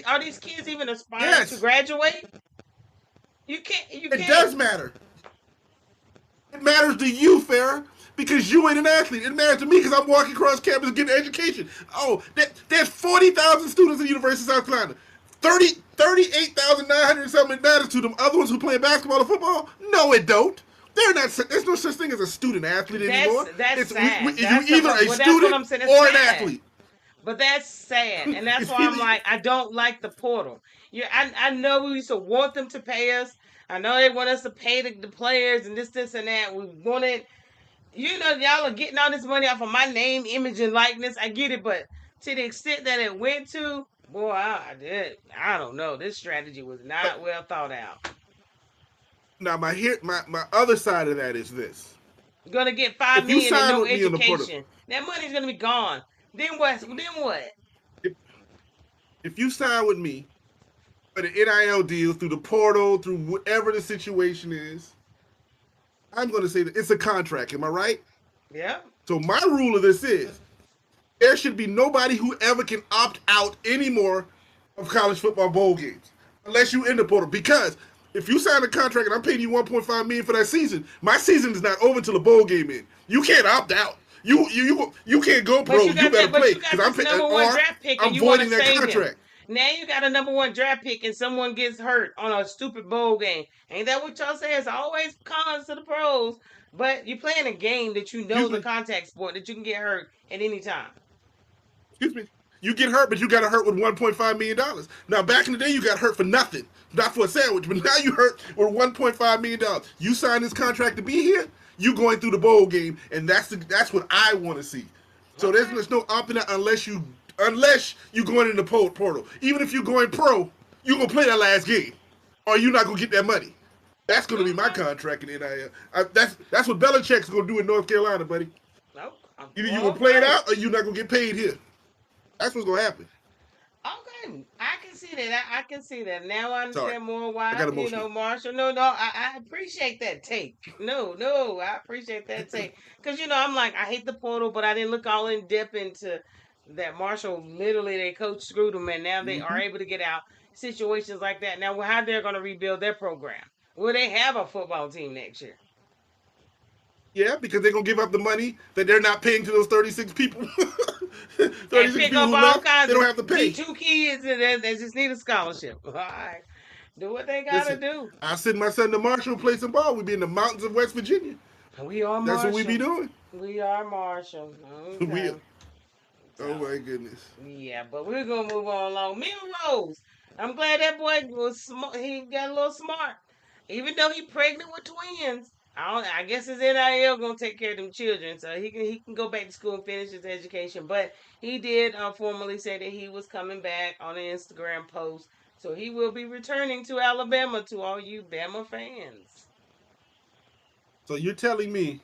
Are these kids even aspiring to graduate? You can't. It does matter. It matters to you, Farrah, because you ain't an athlete. It matters to me because I'm walking across campus getting education. Oh, there's 40,000 students at the University of South Carolina. 38,900 something. It matters to them. Other ones who play basketball or football? No, it don't. They're not. There's no such thing as a student athlete anymore. That's sad. You're either a student or an athlete. But that's sad, and that's why I'm like, I don't like the portal. I know we used to want them to pay us. I know they want us to pay the players and this, and that. We wanted, y'all are getting all this money off of my name, image, and likeness. I get it, but to the extent that it went to, boy, I don't know. This strategy was not well thought out. Now, my other side of that is this: you're gonna get $5 million and no education. That money's gonna be gone. Then what? If you sign with me for the NIL deal through the portal, through whatever the situation is, I'm going to say that it's a contract. Am I right? Yeah. So my rule of this is there should be nobody who ever can opt out anymore of college football bowl games unless you in the portal. Because if you sign a contract and I'm paying you $1.5 million for that season, my season is not over until the bowl game in. You can't opt out. You can't go pro. You better play because I'm voiding that contract. Now you got a number 1 draft pick and someone gets hurt on a stupid bowl game. Ain't that what y'all say? It's always cons to the pros, but you're playing a game that is a contact sport that you can get hurt at any time. Excuse me. You get hurt, but you got hurt with $1.5 million. Now, back in the day, you got hurt for nothing, not for a sandwich. But now you hurt with $1.5 million. You signed this contract to be here. You going through the bowl game, and that's what I want to see. So there's no opting out unless you unless you're going in the portal. Even if you're going pro, you're gonna play that last game, or you're not gonna get that money. That's gonna be my Okay. contract in NIL. That's what Belichick's gonna do in North Carolina, buddy. No. Either you're Well, gonna play it okay. out, or you're not gonna get paid here. That's what's gonna happen. Okay, I can see that. I can see that. Now I Sorry, understand more I why, got emotional. Marshall. No, I appreciate that take. No, I appreciate that take. Because, I'm like, I hate the portal, but I didn't look all in depth into that Marshall, literally, their coach screwed them, and now they are Mm-hmm. able to get out situations like that. Now, how they're going to rebuild their program? Will they have a football team next year? Yeah, because they're gonna give up the money that they're not paying to those 36 people. And 36 pick people up who all left, they kinds don't of have to pay. D2 kids and they just need a scholarship. All right. Do what they got to Listen, do. I send my son to Marshall play some ball. We be in the mountains of West Virginia. We are That's what we be Marshall. doing. We are Marshall. we, Okay. oh So, my goodness. yeah, but we're gonna move on along. Melrose. I'm glad that boy was smart. He got a little smart, even though he pregnant with twins. I guess his NIL gonna take care of them children, so he can go back to school and finish his education. But he did formally say that he was coming back on an Instagram post, so he will be returning to Alabama. To all you Bama fans. So you're telling me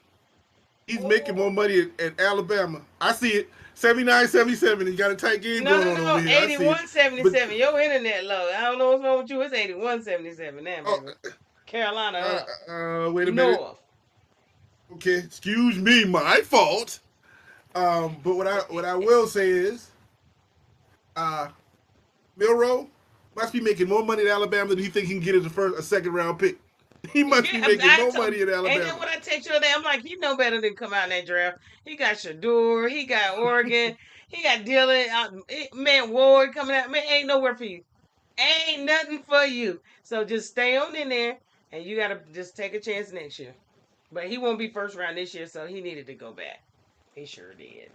he's making more Oh. money at Alabama? I see it. 79-77. He got a tight game No, going no, on over no. here. I see it. 81-77. Your internet low. I don't know what's wrong with you. It's 81-77 now, Oh, baby. Carolina up. wait a minute. North. Okay, excuse me, my fault. But what I will say is, uh, Milrow must be making more money at Alabama than he think he can get as a second round pick. He must be Yeah, making more money at ain't that Alabama. what I text you today? I'm like, he know better than come out in that draft. He got Shador. He got Oregon. He got Dillon. Man, Ward coming out. Man, ain't nowhere for you. Ain't nothing for you. So just stay on in there, and you got to just take a chance next year. But he won't be first round this year, so he needed to go back. He sure did.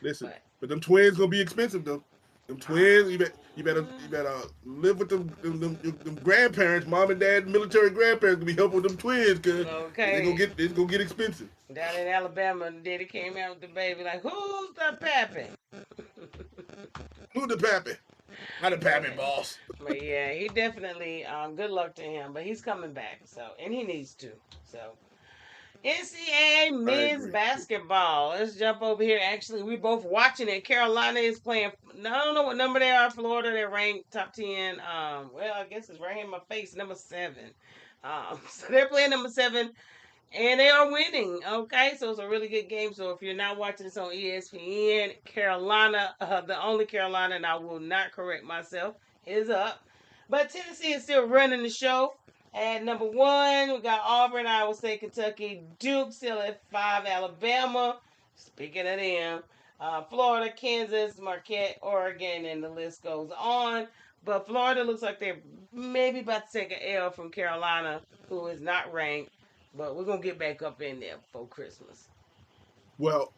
Listen, But but them twins gonna be expensive though. Them twins, you better live with them grandparents, mom and dad, military grandparents gonna be helping with them twins, cause okay. they gonna get expensive. Down in Alabama, and daddy came out with the baby like, who's the pappy? Who the pappy? Not the but, pappy boss. but yeah, he definitely, good luck to him. But he's coming back, so, and he needs to. So, NCAA I men's agree. basketball. Let's jump over here. Actually, we're both watching it. Carolina is playing. I don't know what number they are. Florida, they're ranked top 10. Well, I guess it's right here in my face, number 7. So they're playing number 7, and they are winning. Okay, so it's a really good game. So if you're not watching this on ESPN, Carolina, the only Carolina, and I will not correct myself, is up. But Tennessee is still running the show. At number 1, we got Auburn, Iowa State, Kentucky, Duke still at 5, Alabama. Speaking of them, Florida, Kansas, Marquette, Oregon, and the list goes on. But Florida looks like they're maybe about to take an L from Carolina, who is not ranked. But we're gonna get back up in there before Christmas. Well,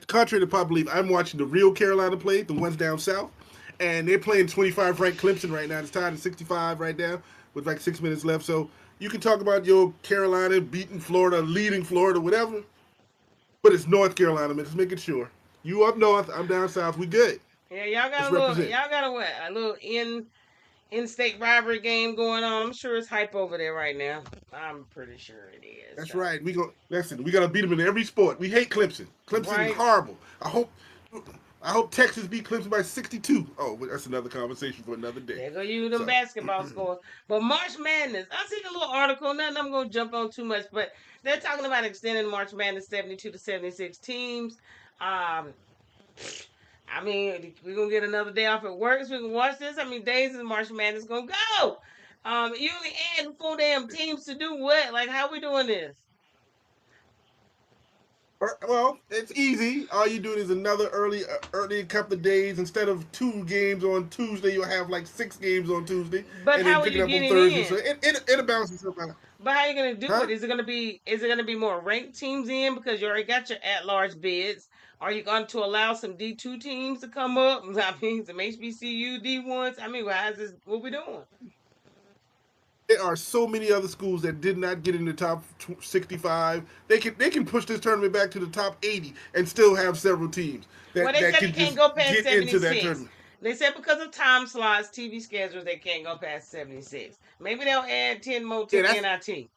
contrary to pop belief, I'm watching the real Carolina play, the ones down south, and they're playing 25 ranked Clemson right now. It's tied at 65 right now with like 6 minutes left. So you can talk about your Carolina beating Florida, leading Florida, whatever, but it's North Carolina, man. Just making sure. You up north, I'm down south. We good. Yeah, y'all got Let's a little, represent. y'all got a what? A little in-state rivalry game going on. I'm sure it's hype over there right now. I'm pretty sure it is. That's So right. We go. Listen, we gotta beat them in every sport. We hate Clemson. Clemson is right. horrible. I hope Texas beat Clemson by 62. Oh, but that's another conversation for another day. There go you them So, basketball scores. But March Madness, I seen a little article. Nothing I'm gonna jump on too much, but they're talking about extending March Madness 72 to 76 teams. Um, I mean, we're gonna get another day off at work so we can watch this. How many days is March Madness gonna go? You only adding 4 damn teams to do what? Like, how we doing this? well, it's easy. All you do is another early couple of days. Instead of 2 games on Tuesday, you'll have like 6 games on Tuesday, But and then how are pick it you up on getting Thursday. So in? it'll balance itself out. But how are you gonna do Huh? it? Is it gonna be more ranked teams in because you already got your at large bids? Are you going to allow some D2 teams to come up? I mean, some HBCU D1s. I mean, how is this? What we doing? There are so many other schools that did not get in the top 65. They can push this tournament back to the top 80 and still have several teams Well, that they that said they can can't just go past get into that 76. tournament. They said because of time slots, TV schedules, they can't go past 76. Maybe they'll add 10 more to Yeah, the that's NIT.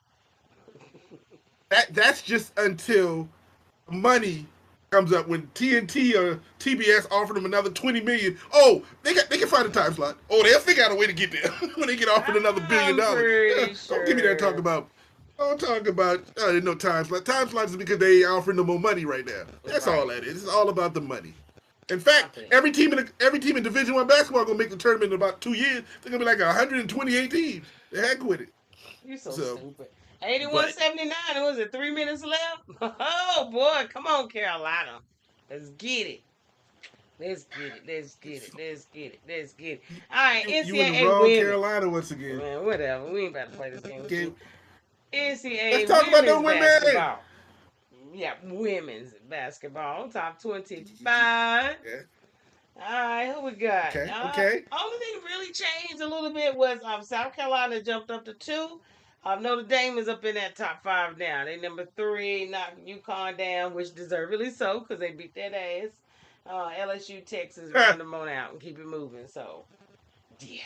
that's just until money comes up when TNT or TBS offered them another 20 million. Oh, they can find a time slot. Oh, they'll figure out a way to get there when they get offered another $1 billion. I'm Yeah, pretty don't give me that talk sure. about. Don't talk about no time slot. Time slots is because they offering them more money right now. That's all Right. that is. It's all about the money. In I fact, think. every team in Division One basketball gonna make the tournament in about 2 years. They're gonna be like 128 teams. The heck with it. You're so So, stupid. 81 but 79. Was it 3 minutes left? Oh, boy. Come on, Carolina. Let's get it. Let's get it. Let's get it. Let's get it. Let's get it. All right, you in the NCAA wrong women. Carolina once again. Man, whatever. We ain't about to play this game with Okay, you. let's NCAA talk about the women's women. basketball. Yeah, women's basketball. Top 25. Yeah. All right, who we got? Okay. Okay. Only thing really changed a little bit was South Carolina jumped up to 2. Notre Dame is up in that top 5 now. They number 3, knocked UConn down, which deservedly so because they beat that ass. LSU, Texas, round them on out and keep it moving. So, yeah.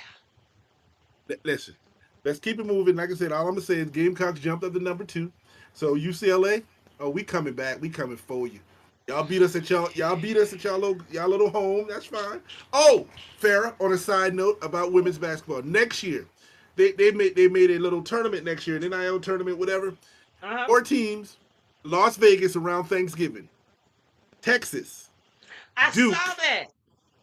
Listen, let's keep it moving. Like I said, all I'm gonna say is Gamecocks jumped up to number 2. So UCLA, oh, we coming back. We coming for you. Y'all beat us at y'all. Y'all beat us at y'all little home. That's fine. Oh, Farrah. On a side note about women's basketball, next year, they made a little tournament next year, an NIL tournament, whatever. Uh-huh. 4 teams, Las Vegas around Thanksgiving, Texas, I saw Duke, that.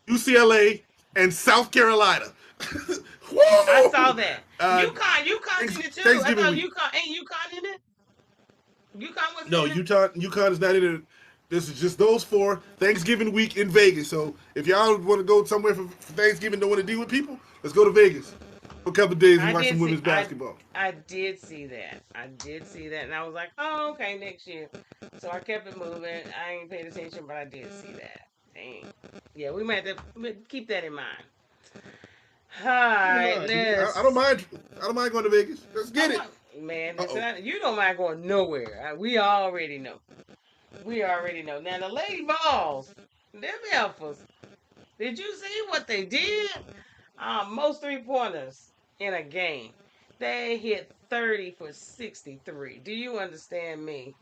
UCLA, and South Carolina. I Whoa! saw that. UConn's in it too. I Thanksgiving thought week. UConn in it? UConn wasn't No, in it? UConn is not in it. This is just those 4 Thanksgiving week in Vegas. So if y'all want to go somewhere for Thanksgiving, don't want to deal with people, let's go to Vegas for a couple of days and I watch did some see women's basketball. I did see that. I did see that and I was like, oh, okay, next year. So I kept it moving. I ain't paid attention, but I did see that. Dang. Yeah, we might have to keep that in mind. All Keep in right, mind, I don't let's. mind. I don't mind going to Vegas. Let's get I'm it. not, man, Uh listen, oh. you don't mind going nowhere. We already know. We already know. Now, the Lady Balls, them heifers, did you see what they did? Most 3 pointers in a game. They hit 30 for 63. Do you understand me?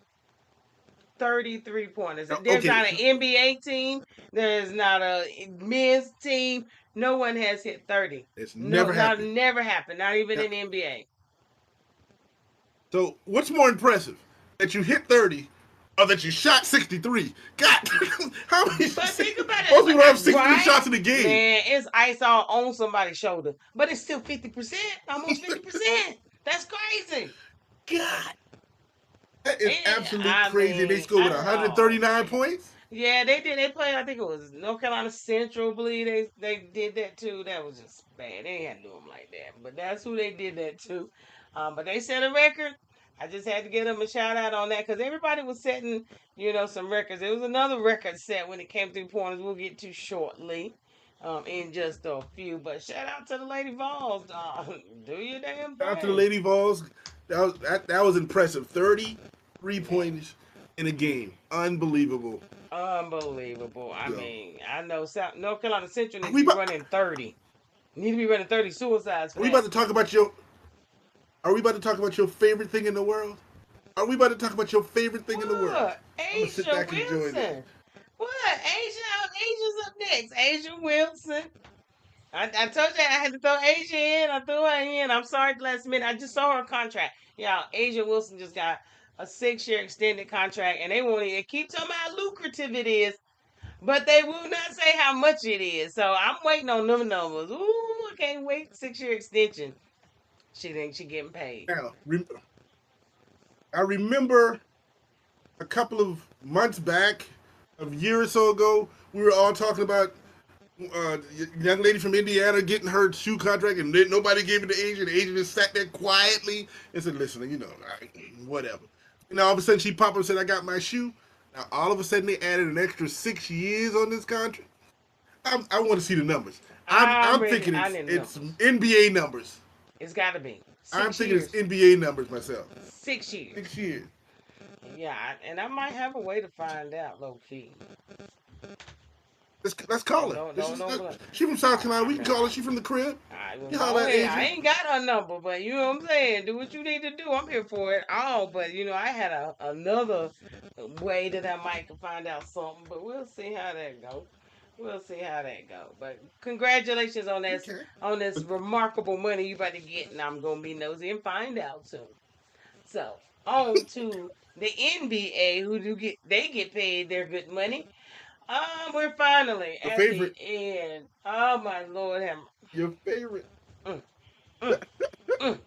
33 pointers. There's Okay, not an NBA team. There's not a men's team. No one has hit 30. it's No, never not happened. never happened. Not even Now, in NBA. so what's more impressive, that you hit 30 or that you shot 63? God, how many? But think about Most it, people have 63 right? shots in the game. Man, it's ice all on somebody's shoulder, but it's still 50%, almost 50%. That's crazy. God, that is And absolute I crazy. They mean, scored with oh 139 man, points. yeah, they did. They played. I think it was North Carolina Central. I believe they did that too. That was just bad. They ain't had to do them like that. But that's who they did that to. But they set a record. I just had to give them a shout out on that because everybody was setting, some records. There was another record set when it came to pointers. We'll get to shortly, in just a few. But shout out to the Lady Vols. Do your damn Shout out to the thing. Lady Vols. That was impressive. 33 Man, points in a game. Unbelievable. unbelievable. I So, mean, I know North Carolina Central are needs to we be about, running 30. Need to be running 30 suicides for are we that. about to talk about your Are we about to talk about your favorite thing in the world? Are we about to talk about your favorite thing in the world? What? I'm gonna sit Asia back and enjoy this. Wilson. What? Asia's up next. Asia Wilson. I told you I had to throw Asia in. I threw her in. I'm sorry last minute. I just saw her contract. Yeah, Asia Wilson just got a 6-year extended contract, and they won't even keep talking about how lucrative it is, but they will not say how much it is. So I'm waiting on them numbers. Ooh, I can't wait. 6-year extension. She thinks she getting paid. Now, I remember a couple of months back, a year or so ago, we were all talking about young lady from Indiana getting her shoe contract, and then nobody gave it to Asia. The agent just sat there quietly and said, "Listen, whatever." And all of a sudden, she popped up and said, "I got my shoe." Now, all of a sudden, they added an extra 6 years on this contract. I want to see the numbers. I'm I'm ready. thinking I it's need it's numbers. NBA numbers. It's got to be I'm 6 thinking it's years. NBA numbers myself. 6 years. 6 years. Yeah, and I might have a way to find out, low key. Let's call her. No. She from South Carolina. We I can mean, call her. She from the crib. I You go holler at ahead. I Adrian. ain't got her number, but you know what I'm saying. Do what you need to do. I'm here for it all. But I had another way that I might find out something. But we'll see how that go. We'll see how that go. But congratulations on Okay. this remarkable money you about to get, and I'm gonna be nosy and find out soon. So on to the NBA, they get paid their good money. We're finally Your at the favorite. end. Oh my Lord, Your favorite. mm, mm, mm,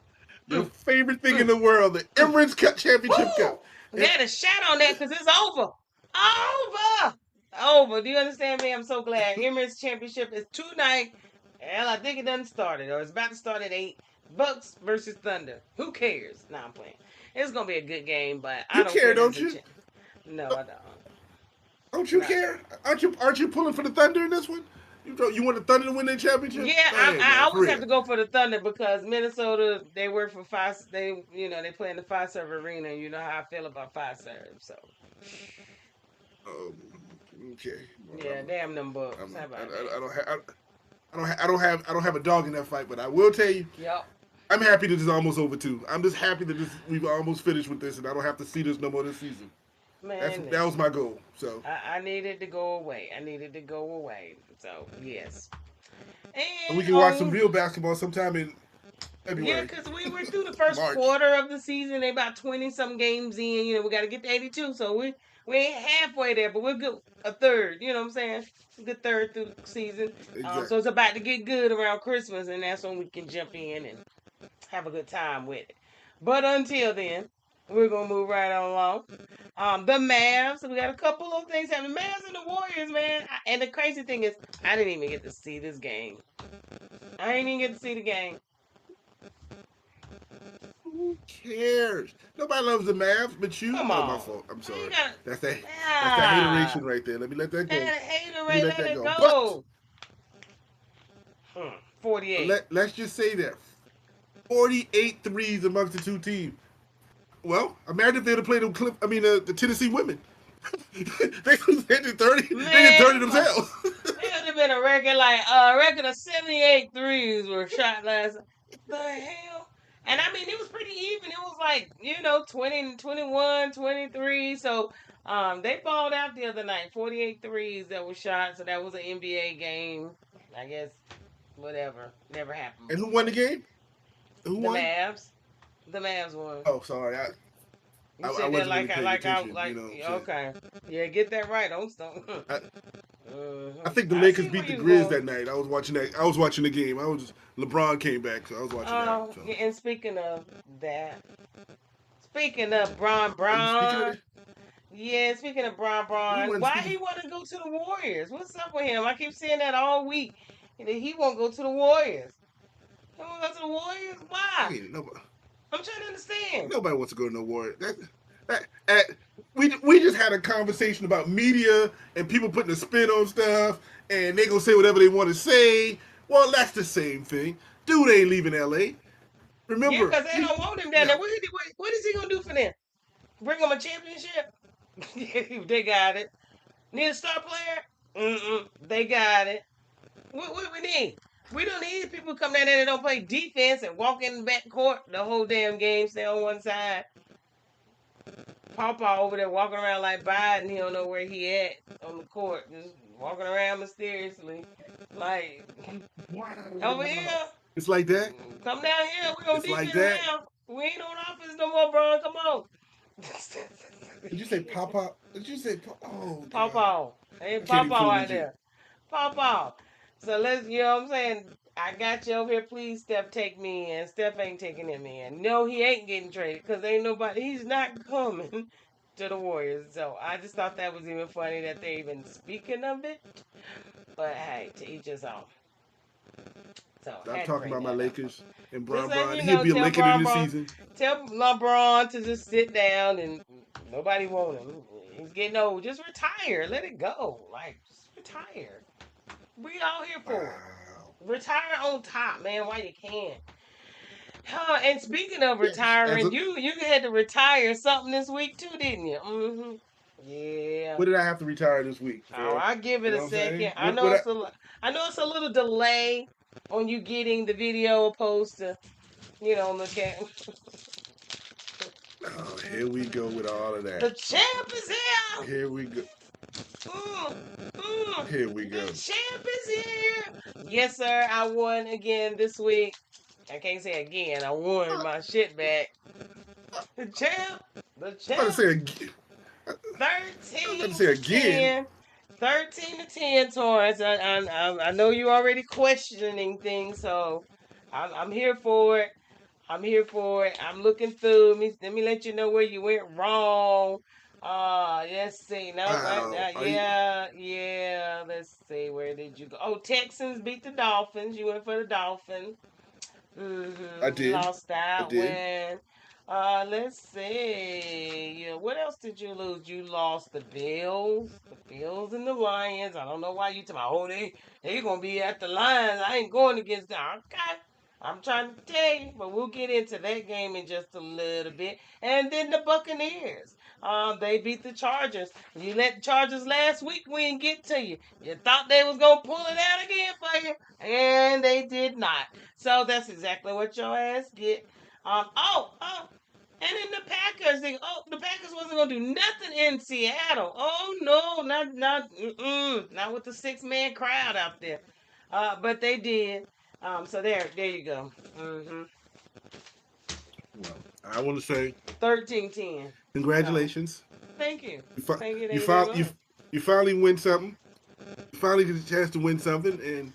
Your mm, favorite thing in mm, the world, the mm. Emirates Cup Championship Woo! Cup. And Get a shot on that because it's over. Over. Over. Do you understand me? I'm so glad. Emirates Championship is tonight. Hell, I think it done started or it's about to start at 8. Bucks versus Thunder. Who cares? Nah, I'm playing. It's gonna be a good game, but I you don't care, care. There's don't a you? chance. No, I don't. Don't you Not. care? Aren't you pulling for the Thunder in this one? You want the Thunder to win their championship? Yeah, Go ahead, I man. For always have real. to go for the Thunder because Minnesota they work for five. They play in the Fiserv Arena. And you know how I feel about Fiserv. So Um, okay. Well, yeah, damn them Bucks. I'm, How about that? I don't have. I don't have a dog in that fight, but I will tell you, Yep. I'm happy that it's almost over too. I'm just happy that we've almost finished with this, and I don't have to see this no more this season. Man, That was listen. my goal. So, I needed to go away. I needed to go away. So yes. and we And can watch some real basketball sometime in yeah, February, because we were through the first March. quarter of the season. They about 20 some games in. We got to get to 82. So we ain't halfway there, but we're good. A third. You know what I'm saying? A good third through the season. Exactly. So it's about to get good around Christmas, and that's when we can jump in and have a good time with it. But until then, we're gonna move right on along. The Mavs. We got a couple of things happening. Mavs and the Warriors, man. And the crazy thing is, I didn't even get to see this game. I didn't even get to see the game. Who cares? Nobody loves the Mavs but you. Come Oh, my on. fault. I'm You sorry. got That's that. That's that ah. hateration right there. Let me let that go. That hater Let me rate, let let that it go. But go. 48. let's just say that 48 threes amongst the two teams. Well, imagine if they'd have played the Tennessee women. They did 30. Man, They did 30 themselves. it would have been a record of 78 threes were shot last. The hell? And I mean, it was pretty even. It was like, 20, 21, 23. So they balled out the other night. 48 threes that were shot. So that was an NBA game. I guess, whatever. Never happened And who before. won the game? Who The won? Mavs. The Mavs won. Oh, sorry. You I said that wasn't really paying attention. like, You know what I'm saying? okay. Yeah, get that right. Don't stop. I, I Mhm. think the I Lakers see where beat the you Grizz going. that night. I was watching that. I was watching the game. LeBron came back, so I was watching that. So, Yeah, and speaking of Bron are you speaking of Bron, it? yeah, speaking of Bron We Bron, wasn't why speaking. he want to go to the Warriors? What's up with him? I keep saying that all week. That he won't go to the Warriors. He won't go to the Warriors? Why? Ain't nobody. I'm trying to understand. Nobody wants to go to no war. That we just had a conversation about media and people putting a spin on stuff, and they gonna say whatever they want to say. Well, that's the same thing. Dude ain't leaving L.A. Yeah, Remember, because they don't want him down no, there. What is he gonna do for them? Bring him a championship? They got it. Need a star player? They got it. What we need? We don't need people come down there that don't play defense and walk in the back court the whole damn game, stay on one side. Pawpaw over there walking around like Biden, he don't know where he at on the court, just walking around mysteriously. Like, over here, it's like that. come down here, we on It's like defense that. now. We ain't on offense no more, bro. Come on. Did you say pop up? Did you say? Oh God, Pawpaw. Hey, I can't even Pawpaw fool out with you. there. Pawpaw. So you know what I'm saying? I got you over here. Please, Steph, take me in. Steph ain't taking him in. No, he ain't getting traded because ain't nobody, he's not coming to the Warriors. So I just thought that was even funny that they even speaking of it. But hey, to each his own. So Stop had to talking bring about my that up. Lakers and Just Bron letting Bron. you He'll know, be a Laker in the season. tell LeBron to just sit down and nobody want him. He's getting old. Just retire. Let it go. Like, just retire. We all here for it. Wow. Retire on top, man, while you can. And speaking of Yes. retiring, you had to retire something this week too, didn't you? Mm-hmm. Yeah. What did I have to retire this week, Oh, Farrah? I give You it know a what I'm saying? second. I know it's a little delay on you getting the video opposed to look at. Oh, here we go with all of The that. champ is here. Here we go. Mm, mm, Here we the go. champ is here. Yes, sir. I won again this week. I can't say again. I won my shit back. The champ. The I'm about to champ. say again. I'm about to 13 say to again. 10. 13 to 10, Torrence. I know you're already questioning things, so I'm here for it. I'm here for it. I'm looking through. Let me let you know where you went wrong. Let's see. No, Wow. Are you? yeah. Let's see. Where did you go? Oh, Texans beat the Dolphins. You went for the Dolphins. I Mm-hmm. You did. lost I that did. one. Let's see. Yeah, what else did you lose? You lost the Bills and the Lions. I don't know why you tell me, oh, they gonna be at the Lions. I ain't going against them. Okay. I'm trying to tell you, but we'll get into that game in just a little bit. And then the Buccaneers. They beat the Chargers. You let the Chargers last week, we didn't get to you. You thought they was gonna pull it out again for you, and they did not. So that's exactly what your ass get. And then the Packers. The Packers wasn't gonna do nothing in Seattle. Oh no, not with the 6-man crowd out there. But they did. So there you go. Mm-hmm. Well, I want to say 13-10. So congratulations. thank you. You fi- Thank you, you, thank you very fi- you, much. you finally win something. You finally get a chance to win something, and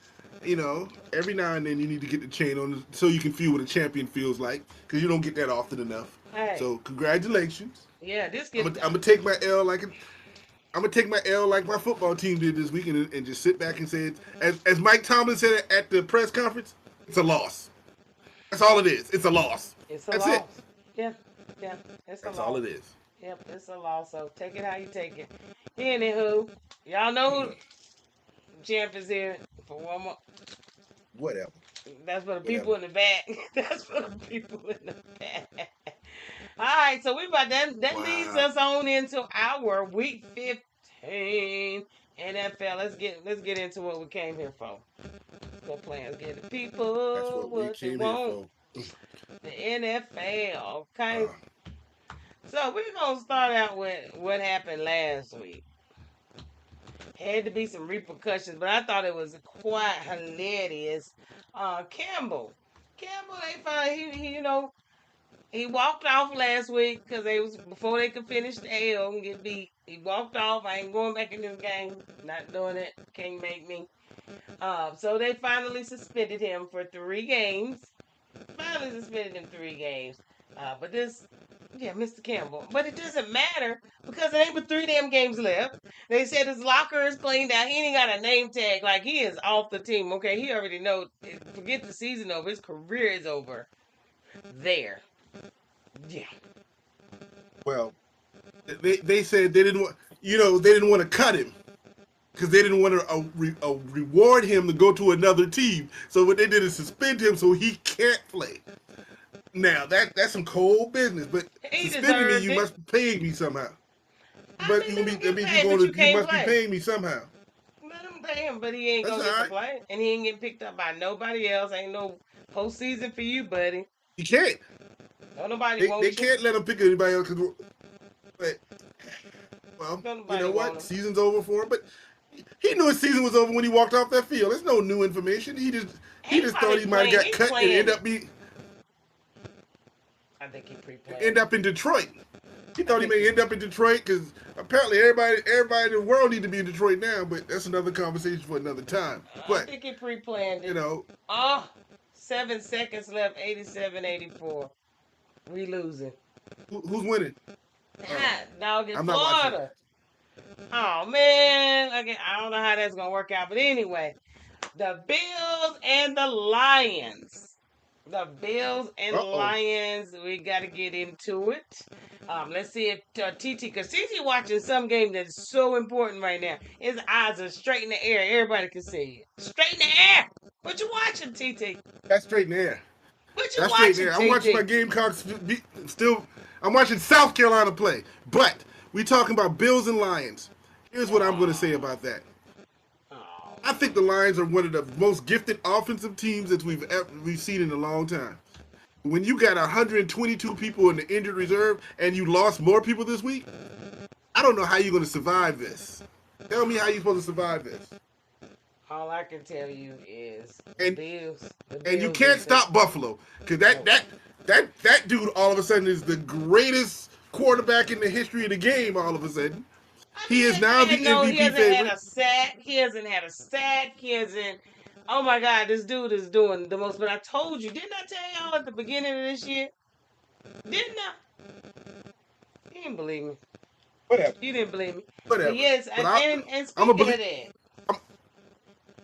every now and then you need to get the chain on so you can feel what a champion feels like because you don't get that often enough. Hey, So congratulations. yeah, this I'm get gonna take my L like I'm gonna take my L like my football team did this weekend and just sit back and say it. As Mike Tomlin said at the press conference, it's a loss. That's all it is. It's a loss. it's a That's it. loss. Yeah, yeah, it's a That's all loss. it is. Yep, it's a loss. So take it how you take it. Anywho, y'all know who the champ is here for one more. Whatever. That's for the Whatever. people in the back. That's for the people in the back. All right, so we about that leads Wow. us on into our week 15 NFL. Let's get into what we came here for. Go plans get the That's people what we what they came here want. for. The NFL, okay. Uh, So we're gonna start out with what happened last week. Had to be some repercussions, but I thought it was quite hilarious. Campbell, they found he walked off last week because they was before they could finish the L and get beat. He walked off. I ain't going back in this game. Not doing it. Can't make me. So they finally suspended him for 3 games. Finally suspended him 3 games. But this, yeah, Mr. Campbell. But it doesn't matter because it ain't but 3 damn games left. They said his locker is cleaned out. He ain't got a name tag. Like he is off the team. Okay, he already know. Forget the season over. His career is over. There. Yeah. well, they said they didn't want they didn't want to cut him because they didn't want to reward him to go to another team. So what they did is suspend him so he can't play. Now that's some cold business. But He suspending me, deserved you it. must be paying me somehow. I But mean, you let be him that get means paid, but you you can't must be play. paying me somehow. Let him pay him, but he ain't That's gonna all get to right. play, and he ain't getting picked up by nobody else. Ain't no postseason for you, buddy. You can't. Don't nobody They want you. can't let him pick anybody else. But well, Don't you nobody know want what? him. Season's over for him. But he knew his season was over when he walked off that field. There's no new information. He He just thought probably he might playing. have got He cut and playing. I think he pre-playing. end up in Detroit. He I thought he think may he. end up in Detroit because apparently everybody in the world need to be in Detroit now. But that's another conversation for another time. I But think he pre-planned you it. know, Oh, 7 seconds left. 87-84. We losing. who's winning? Oh, Hot dog in I'm not watching. Florida. Oh man, okay, I don't know how that's gonna work out, but anyway, the Bills and the Lions. The Bills and the Uh-oh. Lions. We got to get into it. Let's see if TT, because TT watching some game that's so important right now. His eyes are straight in the air. Everybody can see it. Straight in the air. What you watching, TT? That's straight in the air. What you That's straight watching, there. I'm watching my TG? Gamecocks still. I'm watching South Carolina play. But we talking about Bills and Lions. Here's what I'm going to say Oh, about that. oh. I think the Lions are one of the most gifted offensive teams that we've seen in a long time. When you got 122 people in the injured reserve and you lost more people this week, I don't know how you're going to survive this. Tell me how you're supposed to survive this. All I can tell you is the And Bills. The and you Bills can't is the stop Buffalo because nope. that dude all of a sudden is the greatest quarterback in the history of the game. All of a sudden, I he is mean, now the he MVP hasn't had favorite. a sack. He hasn't had a sack. He hasn't. Oh my God, this dude is doing the most. But I told you, didn't I tell y'all at the beginning of this year? Didn't I? You didn't believe me. Whatever, You didn't believe me. But whatever. yes, But and I'm a speaking of belie- that, I'm,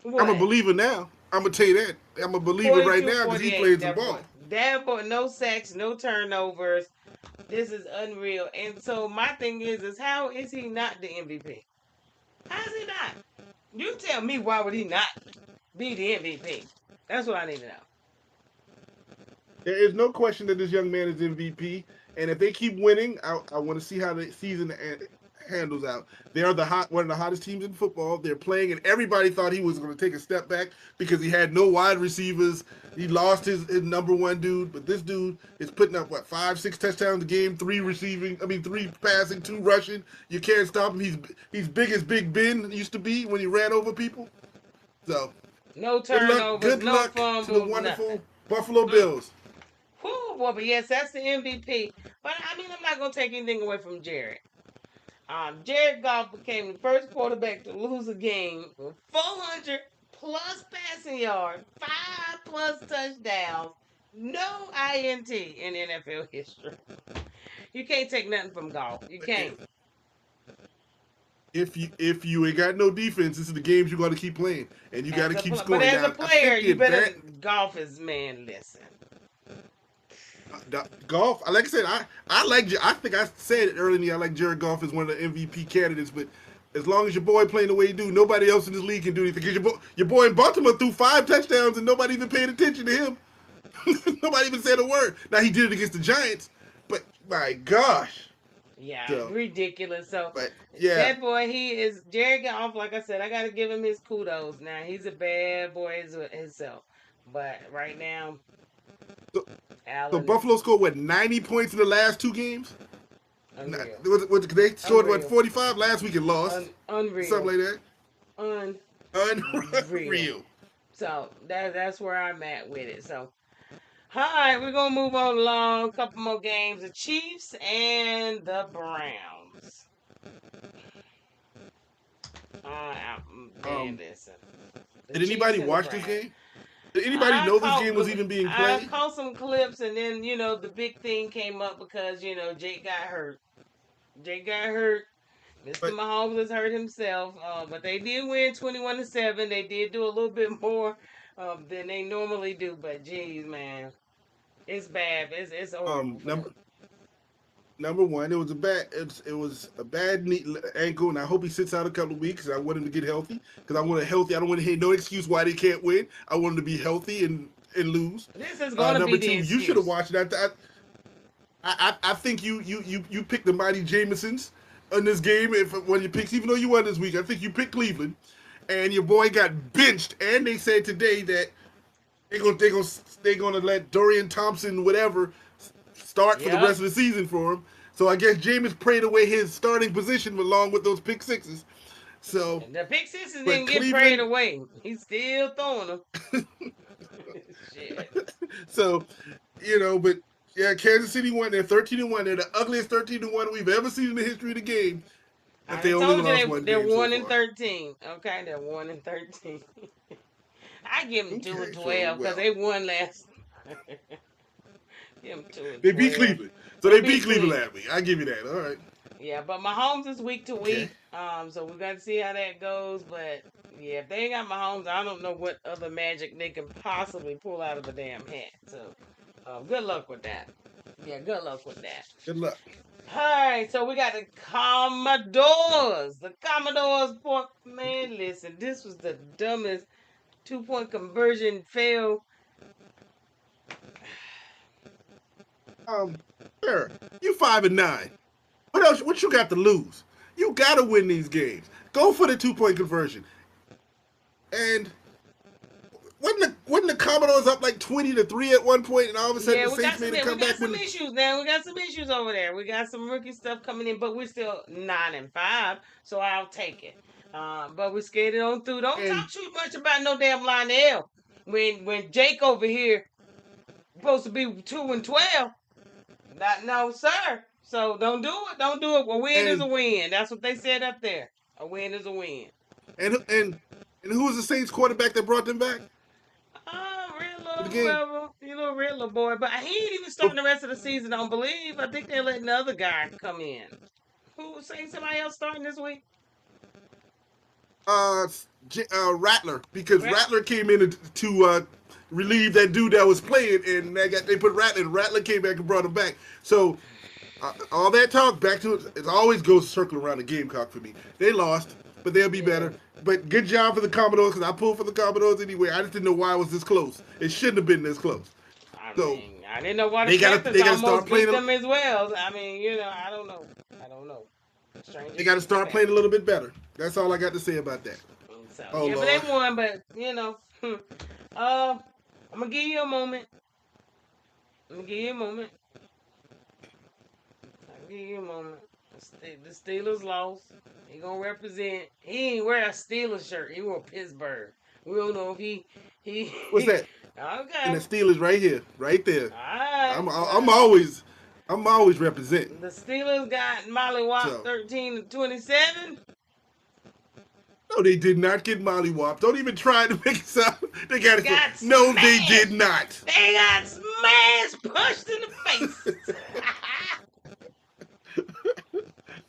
I'm a what? believer now. I'm gonna tell you that. I'm a believer right 42, now because he 48. played some ball. That boy, no sacks, no turnovers. This is unreal. And so my thing is how is he not the MVP? How is he not? You tell me why would he not be the MVP? That's what I need to know. There is no question that this young man is MVP, and if they keep winning, I want to see how the season handles out. They are one of the hottest teams in football. They're playing, and everybody thought he was going to take a step back because he had no wide receivers. He lost his number one dude, but this dude is putting up what 5, 6 touchdowns a game, 3 passing, 2 rushing. You can't stop him. He's big as Big Ben used to be when he ran over people. So No turnovers, good no luck to the fumbles, nothing. wonderful Buffalo Mm. Bills. Whew, boy, but yes, that's the MVP. But I mean, I'm not gonna take anything away from Jared. Jared Goff became the first quarterback to lose a game with 400 plus passing yards, 5 plus touchdowns, no INT in NFL history. You can't take nothing from Goff. You can't. If you ain't got no defense, this is the games you got to keep playing, and you got to keep But scoring. as a Now, I player, think the you better advantage Goff is man. Listen, golf. Like I said, I like. I think I said it earlier. I like Jared Goff as one of the MVP candidates, but as long as your boy playing the way he do, nobody else in this league can do anything. Because your boy in Baltimore threw 5 touchdowns and nobody even paid attention to him. Nobody even said a word. Now he did it against the Giants, but my gosh. yeah, So, ridiculous. So but yeah. that boy, he is Jared Goff. Like I said, I got to give him his kudos. Now he's a bad boy himself, but right now, So, so Allen is Buffalo scored what 90 points in the last 2 games. unreal, They scored what unreal, 45 last week and lost, something unreal, like that. unreal. Unreal. So that's where I'm at with it. So all right, we're gonna move on along. A couple more games: the Chiefs and the Browns. Man, Um, listen, the did Chiefs anybody and the watch this Browns. game? Did anybody know this game was even being I played? caught some clips, and then the big thing came up because Jake got hurt. Jake got hurt. Mr. But Mahomes has hurt himself, but they did win 21-7. They did do a little bit more than they normally do. But geez, man, it's bad. It's over for them. number number one, it was a bad knee ankle, and I hope he sits out a couple of weeks. I want him to get healthy because I want a healthy. I don't want to hear no excuse why they can't win. I want him to be healthy and lose. This is going to be Number the two, you should have excuse. watched it. I think you picked the mighty Jamesons in this game if when you picked, even though you won this week. I think you picked Cleveland, and your boy got benched. And they said today that they're gonna let Dorian Thompson whatever start for the Yep. rest of the season for him. So I guess Jameis prayed away his starting position along with those pick sixes. So, The pick sixes but didn't get prayed Cleveland. away. He's still throwing them. Shit. So, but yeah, Kansas City won. They're 13-1. They're the ugliest 13-1 we've ever seen in the history of the game. But I they done only told you lost one they're game so 1 and far. 13. Okay, they're 1 and 13. I give them 2 and Okay, so 12 because well, they won last. Give them 2 and they beat 12. Cleveland. So They they beat beat Cleveland Cleveland. last week. I give you that. All right. Yeah, but Mahomes is week to Okay. week. So we got to see how that goes. But yeah, if they ain't got Mahomes, I don't know what other magic they can possibly pull out of a damn hat. So good luck with that. Yeah, good luck with that. Good luck. All right, so we got the Commodores. The Commodores, man, listen, this was the dumbest 2-point conversion fail. Derr, you 5-9. What else? What you got to lose? You got to win these games. Go for the 2-point conversion. And wasn't the Commodores up like 20-3 at one point, and all of a sudden Yeah, the Saints made a we comeback? got some issues now. We got some issues over there. We got some rookie stuff coming in, but we're still 9-5, so I'll take it. But we skated on through. Don't talk too much about no damn Lionel. When Jake over here supposed to be 2-12. No, sir. So don't do it. Don't do it. A win is a win. That's what they said up there. A win is a win. And who was the Saints quarterback that brought them back? Riddler, whoever, you know, Riddler boy. But he ain't even starting the rest of the season, I don't believe. I think they're letting the other guy come in. Who was saying somebody else starting this week? Rattler, because Rattler came in to relieve that dude that was playing, and they put Rattler. And Rattler came back and brought him back. So all that talk back to it always goes circling around the Gamecock for me. They lost, but they'll be better. But good job for the Commodores, because I pulled for the Commodores anyway. I just didn't know why it was this close. It shouldn't have been this close. I didn't know why the Panthers almost beat them as well. I mean, you know, I don't know. They got to start playing a little bit better. That's all I got to say about that. So, but they won. But you know, I'm gonna give you a moment. I'll give you a moment. The Steelers lost. He gonna represent. He ain't wear a Steelers shirt. He wore Pittsburgh. We don't know if he. What's that? Okay. And the Steelers right here, right there. All right. I'm always representing. The Steelers got mollywopped 13-27. No, they did not get mollywopped. Don't even try to make it sound. They got it. No, they did not. They got smashed, punched in the face.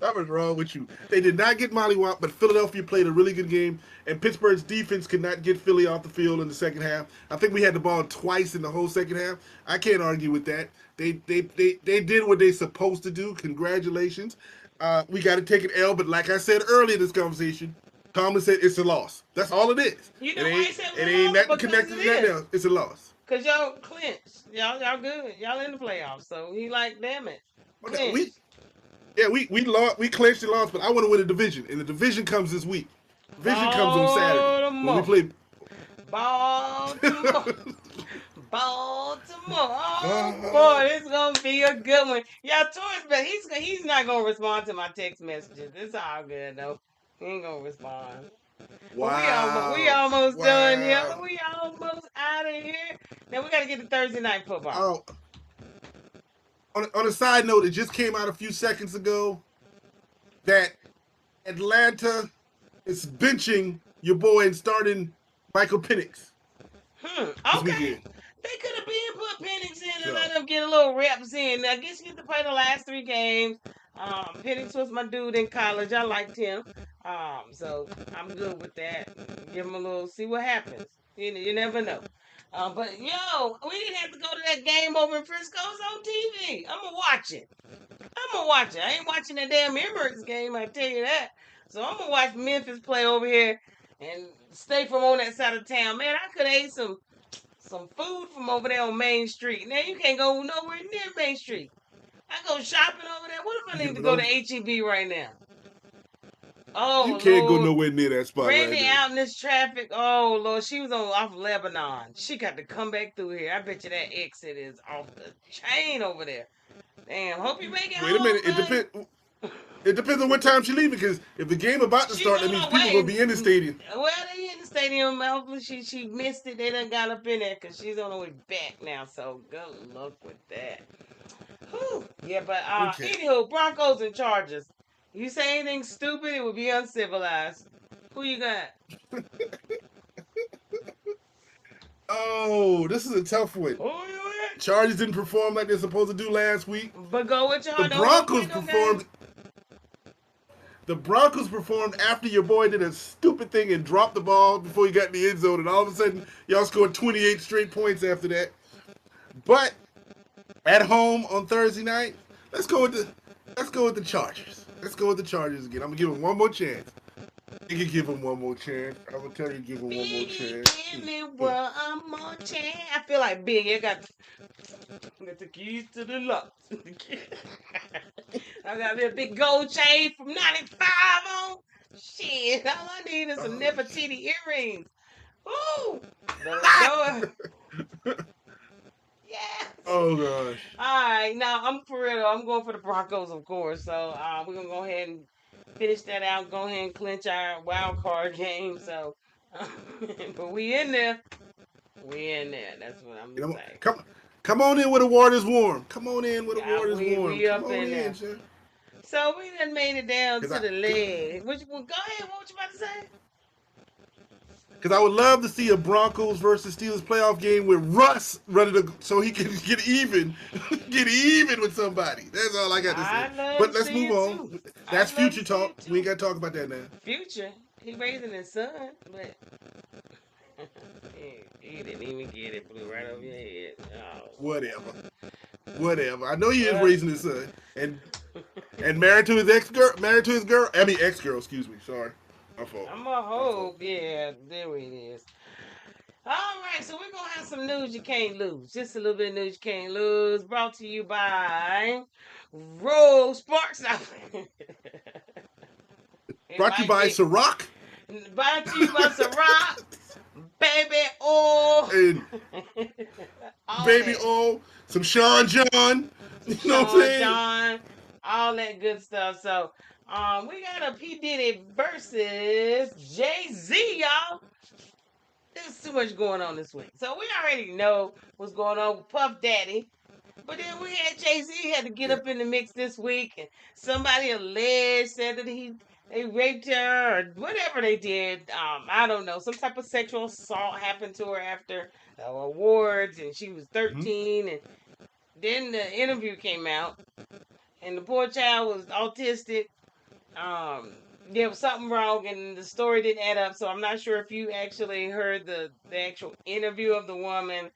Something's wrong with you. They did not get mollywopped, but Philadelphia played a really good game, and Pittsburgh's defense could not get Philly off the field in the second half. I think we had the ball twice in the whole second half. I can't argue with that. They did what they're supposed to do. Congratulations. We got to take an L, but like I said earlier in this conversation, Tomlin said it's a loss. That's all it is. You know why he said it ain't nothing connected to that else. It's a loss. Because y'all clinched. Y'all good. Y'all in the playoffs. So he like, damn it. We lost. We clinched and lost, but I want to win a division, and the division comes this week. Division comes on Saturday when we play. Baltimore. Oh boy, this is gonna be a good one. Yeah, Torrence, but he's not gonna respond to my text messages. It's all good though. He ain't gonna respond. Wow. We almost done here. We almost out of here. Now we gotta get to Thursday night football. On a side note, it just came out a few seconds ago that Atlanta is benching your boy and starting Michael Penix. Okay. They could have been put Penix in and let him get a little reps in. I guess you get to play the last 3 games. Penix was my dude in college. I liked him. So I'm good with that. Give him a little, see what happens. You never know. But yo, we didn't have to go to that game over in Frisco. It's on TV. I'm gonna watch it. I ain't watching that damn Emirates game, I tell you that. So I'm gonna watch Memphis play over here and stay from on that side of town. Man, I could have ate some food from over there on Main Street. Now you can't go nowhere near Main Street. I go shopping over there. What if I need to go to HEB right now? Oh, you can't go nowhere near that spot. Randy right out in this traffic. Oh Lord, she was off Lebanon. She got to come back through here. I bet you that exit is off the chain over there. Damn, hope you make it home. Wait a minute. It depends on what time she leaving, because if the game about to start, that means people will be in the stadium. Well, they in the stadium. Hopefully she missed it. They done got up in there because she's on her way back now. So good luck with that. Whew. Yeah, but anywho, Broncos and Chargers. You say anything stupid, it would be uncivilized. Who you got? Oh, this is a tough one. Who you at? Chargers didn't perform like they're supposed to do last week. But go with your heart. The Broncos performed. The Broncos performed after your boy did a stupid thing and dropped the ball before he got in the end zone, and all of a sudden y'all scored 28 straight points after that. But at home on Thursday night, let's go with the Chargers. Let's go with the Chargers again. I'm gonna give them one more chance. You can give them one more chance. I'm gonna tell you, give them one more chance. Give me one more chance. I feel like Big. I got Got the keys to the lock. I got me a big gold chain from 95 on. Shit, all I need is some Nefertiti earrings. Ooh, better go. Yes. Oh gosh. All right, now I'm for real though. I'm going for the Broncos, of course. So we're gonna go ahead and finish that out. Go ahead and clinch our wild card game. So, but we in there. We in there. That's what I'm You know, saying. come on in where the water's warm. Come on in where the water's warm. We Come up on in there. sir. So we done made it down to the leg. Go ahead. What you about to say? Because I would love to see a Broncos versus Steelers playoff game with Russ running so he can get even with somebody. That's all I got to say. But let's move on. That's future talk. We ain't got to talk about that now. Future? He raising his son, but he didn't even get it. Blew right over your head. Oh. Whatever. I know he is raising his son and married to his girl. I mean ex-girl. Excuse me. Sorry. My fault. I'm a hope. Yeah, there it is. All right, so we're going to have some news you can't lose. Just a little bit of news you can't lose. Brought to you by Rose Sparks. Brought to you by Ciroc. Brought to you by Ciroc. Baby oil. And baby oil. Some Sean John. You know what I'm saying? John. All that good stuff. So, we got a P. Diddy versus Jay-Z, y'all. There's too much going on this week. So we already know what's going on with Puff Daddy. But then we had Jay-Z had to get up in the mix this week. And somebody said that they raped her or whatever they did. I don't know. Some type of sexual assault happened to her after awards. And she was 13. And then the interview came out. And the poor child was autistic. There was something wrong and the story didn't add up. So I'm not sure if you actually heard the actual interview of the woman.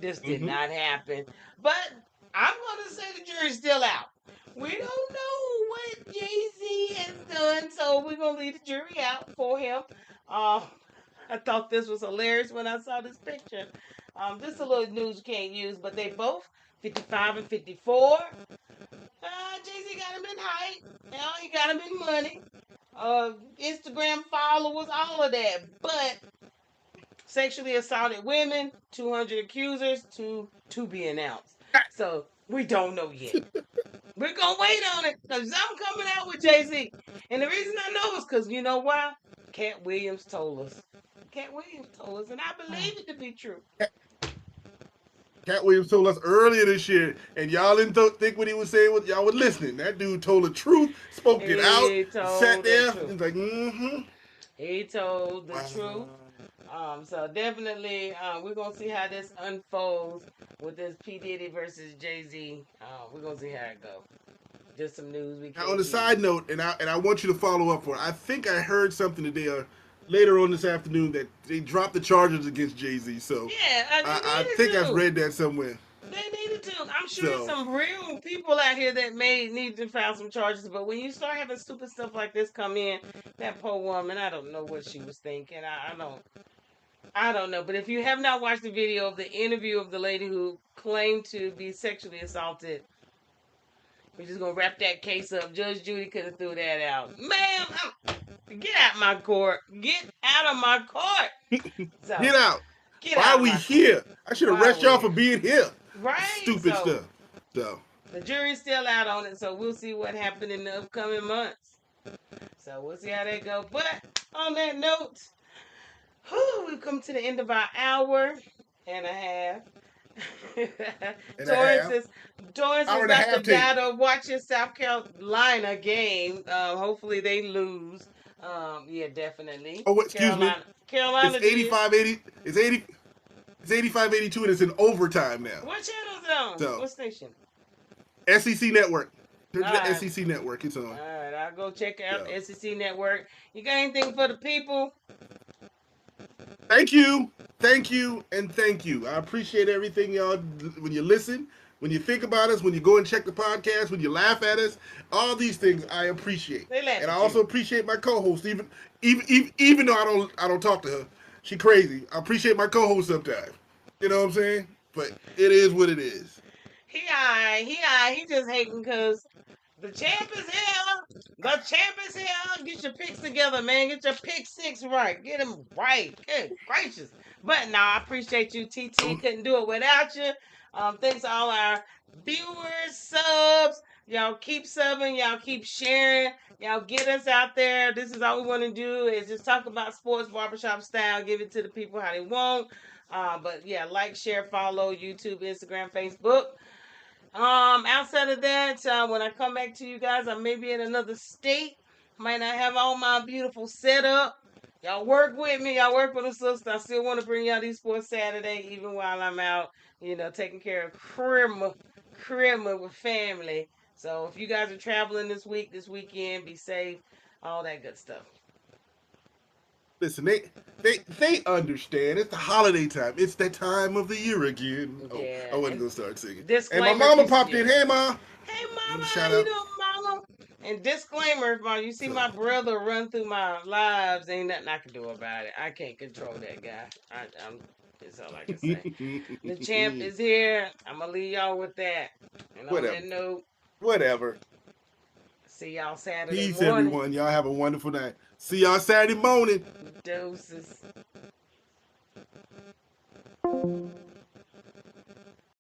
This did not happen. But I'm going to say the jury's still out. We don't know what Jay-Z has done, so we're going to leave the jury out for him. I thought this was hilarious when I saw this picture. Just a little news you can't use, but they both 55 and 54. Jay-Z got him in height. He got him in money. Instagram followers, all of that. But sexually assaulted women, 200 accusers, to be announced. So we don't know yet. We're going to wait on it because I'm coming out with Jay-Z. And the reason I know is because you know why? Cat Williams told us. And I believe it to be true. Cat Williams told us earlier this year, and y'all didn't think what he was saying. Y'all were listening. That dude told the truth, spoke it out, sat there. He's like, He told the truth. So definitely, we're gonna see how this unfolds with this P. Diddy versus Jay-Z. We're gonna see how it goes. Just some news we can. Now, on a side note, and I want you to follow up for it. I think I heard something today or later on this afternoon that they dropped the charges against Jay-Z. So yeah, I think I've read that somewhere. They needed to. I'm sure there's some real people out here that may need to file some charges. But when you start having stupid stuff like this come in, that poor woman, I don't know what she was thinking. I don't know. But if you have not watched the video of the interview of the lady who claimed to be sexually assaulted, we're just going to wrap that case up. Judge Judy could have threw that out. Ma'am, get out my court. Get out of my court. So, get out. Why are we here? I should arrest y'all for being here. Right. Stupid stuff. So the jury's still out on it, so we'll see what happens in the upcoming months. So we'll see how that goes. But on that note, we've come to the end of our hour and a half. Torrence is about to watch his South Carolina game. Hopefully they lose. Yeah, definitely. Oh, excuse me. Carolina. It's 85-80. It's 85-82 and it's in overtime now. What channel is it on? So, what station? SEC Network. SEC Network. It's on. All right, I'll go check out the SEC Network. You got anything for the people? Thank you, and thank you. I appreciate everything, y'all. When you listen, when you think about us, when you go and check the podcast, when you laugh at us, all these things I appreciate. And I also appreciate my co-host, even though I don't talk to her. She crazy. I appreciate my co-host sometimes. You know what I'm saying? But it is what it is. He just hating because the champ is here. The champ is here. Get your picks together, man. Get your pick six right. Get them right. Good gracious. But no, I appreciate you, TT. Couldn't do it without you. Thanks to all our viewers, subs. Y'all keep subbing. Y'all keep sharing. Y'all get us out there. This is all we want to do is just talk about sports barbershop style. Give it to the people how they want. But yeah, like, share, follow YouTube, Instagram, Facebook. Outside of that, when I come back to you guys, I may be in another state. Might not have all my beautiful setup. Y'all work with me. Y'all work with a sister. I still want to bring y'all these sports Saturday, even while I'm out, taking care of crib with family. So if you guys are traveling this weekend, be safe, all that good stuff. Listen, they understand. It's the holiday time. It's that time of the year again. Yeah. Oh, I wasn't gonna start singing. Disclaimer. And my mama popped in. Hey, ma. Hey, mama. Shout How you out. doing, mama? And disclaimer, mom, you see my brother run through my lives, ain't nothing I can do about it. I can't control that guy. That's all I can say. The champ is here. I'm gonna leave y'all with that. And on that note, whatever. See y'all Saturday Peace, morning. everyone. Y'all have a wonderful night. See y'all Saturday morning. Doses.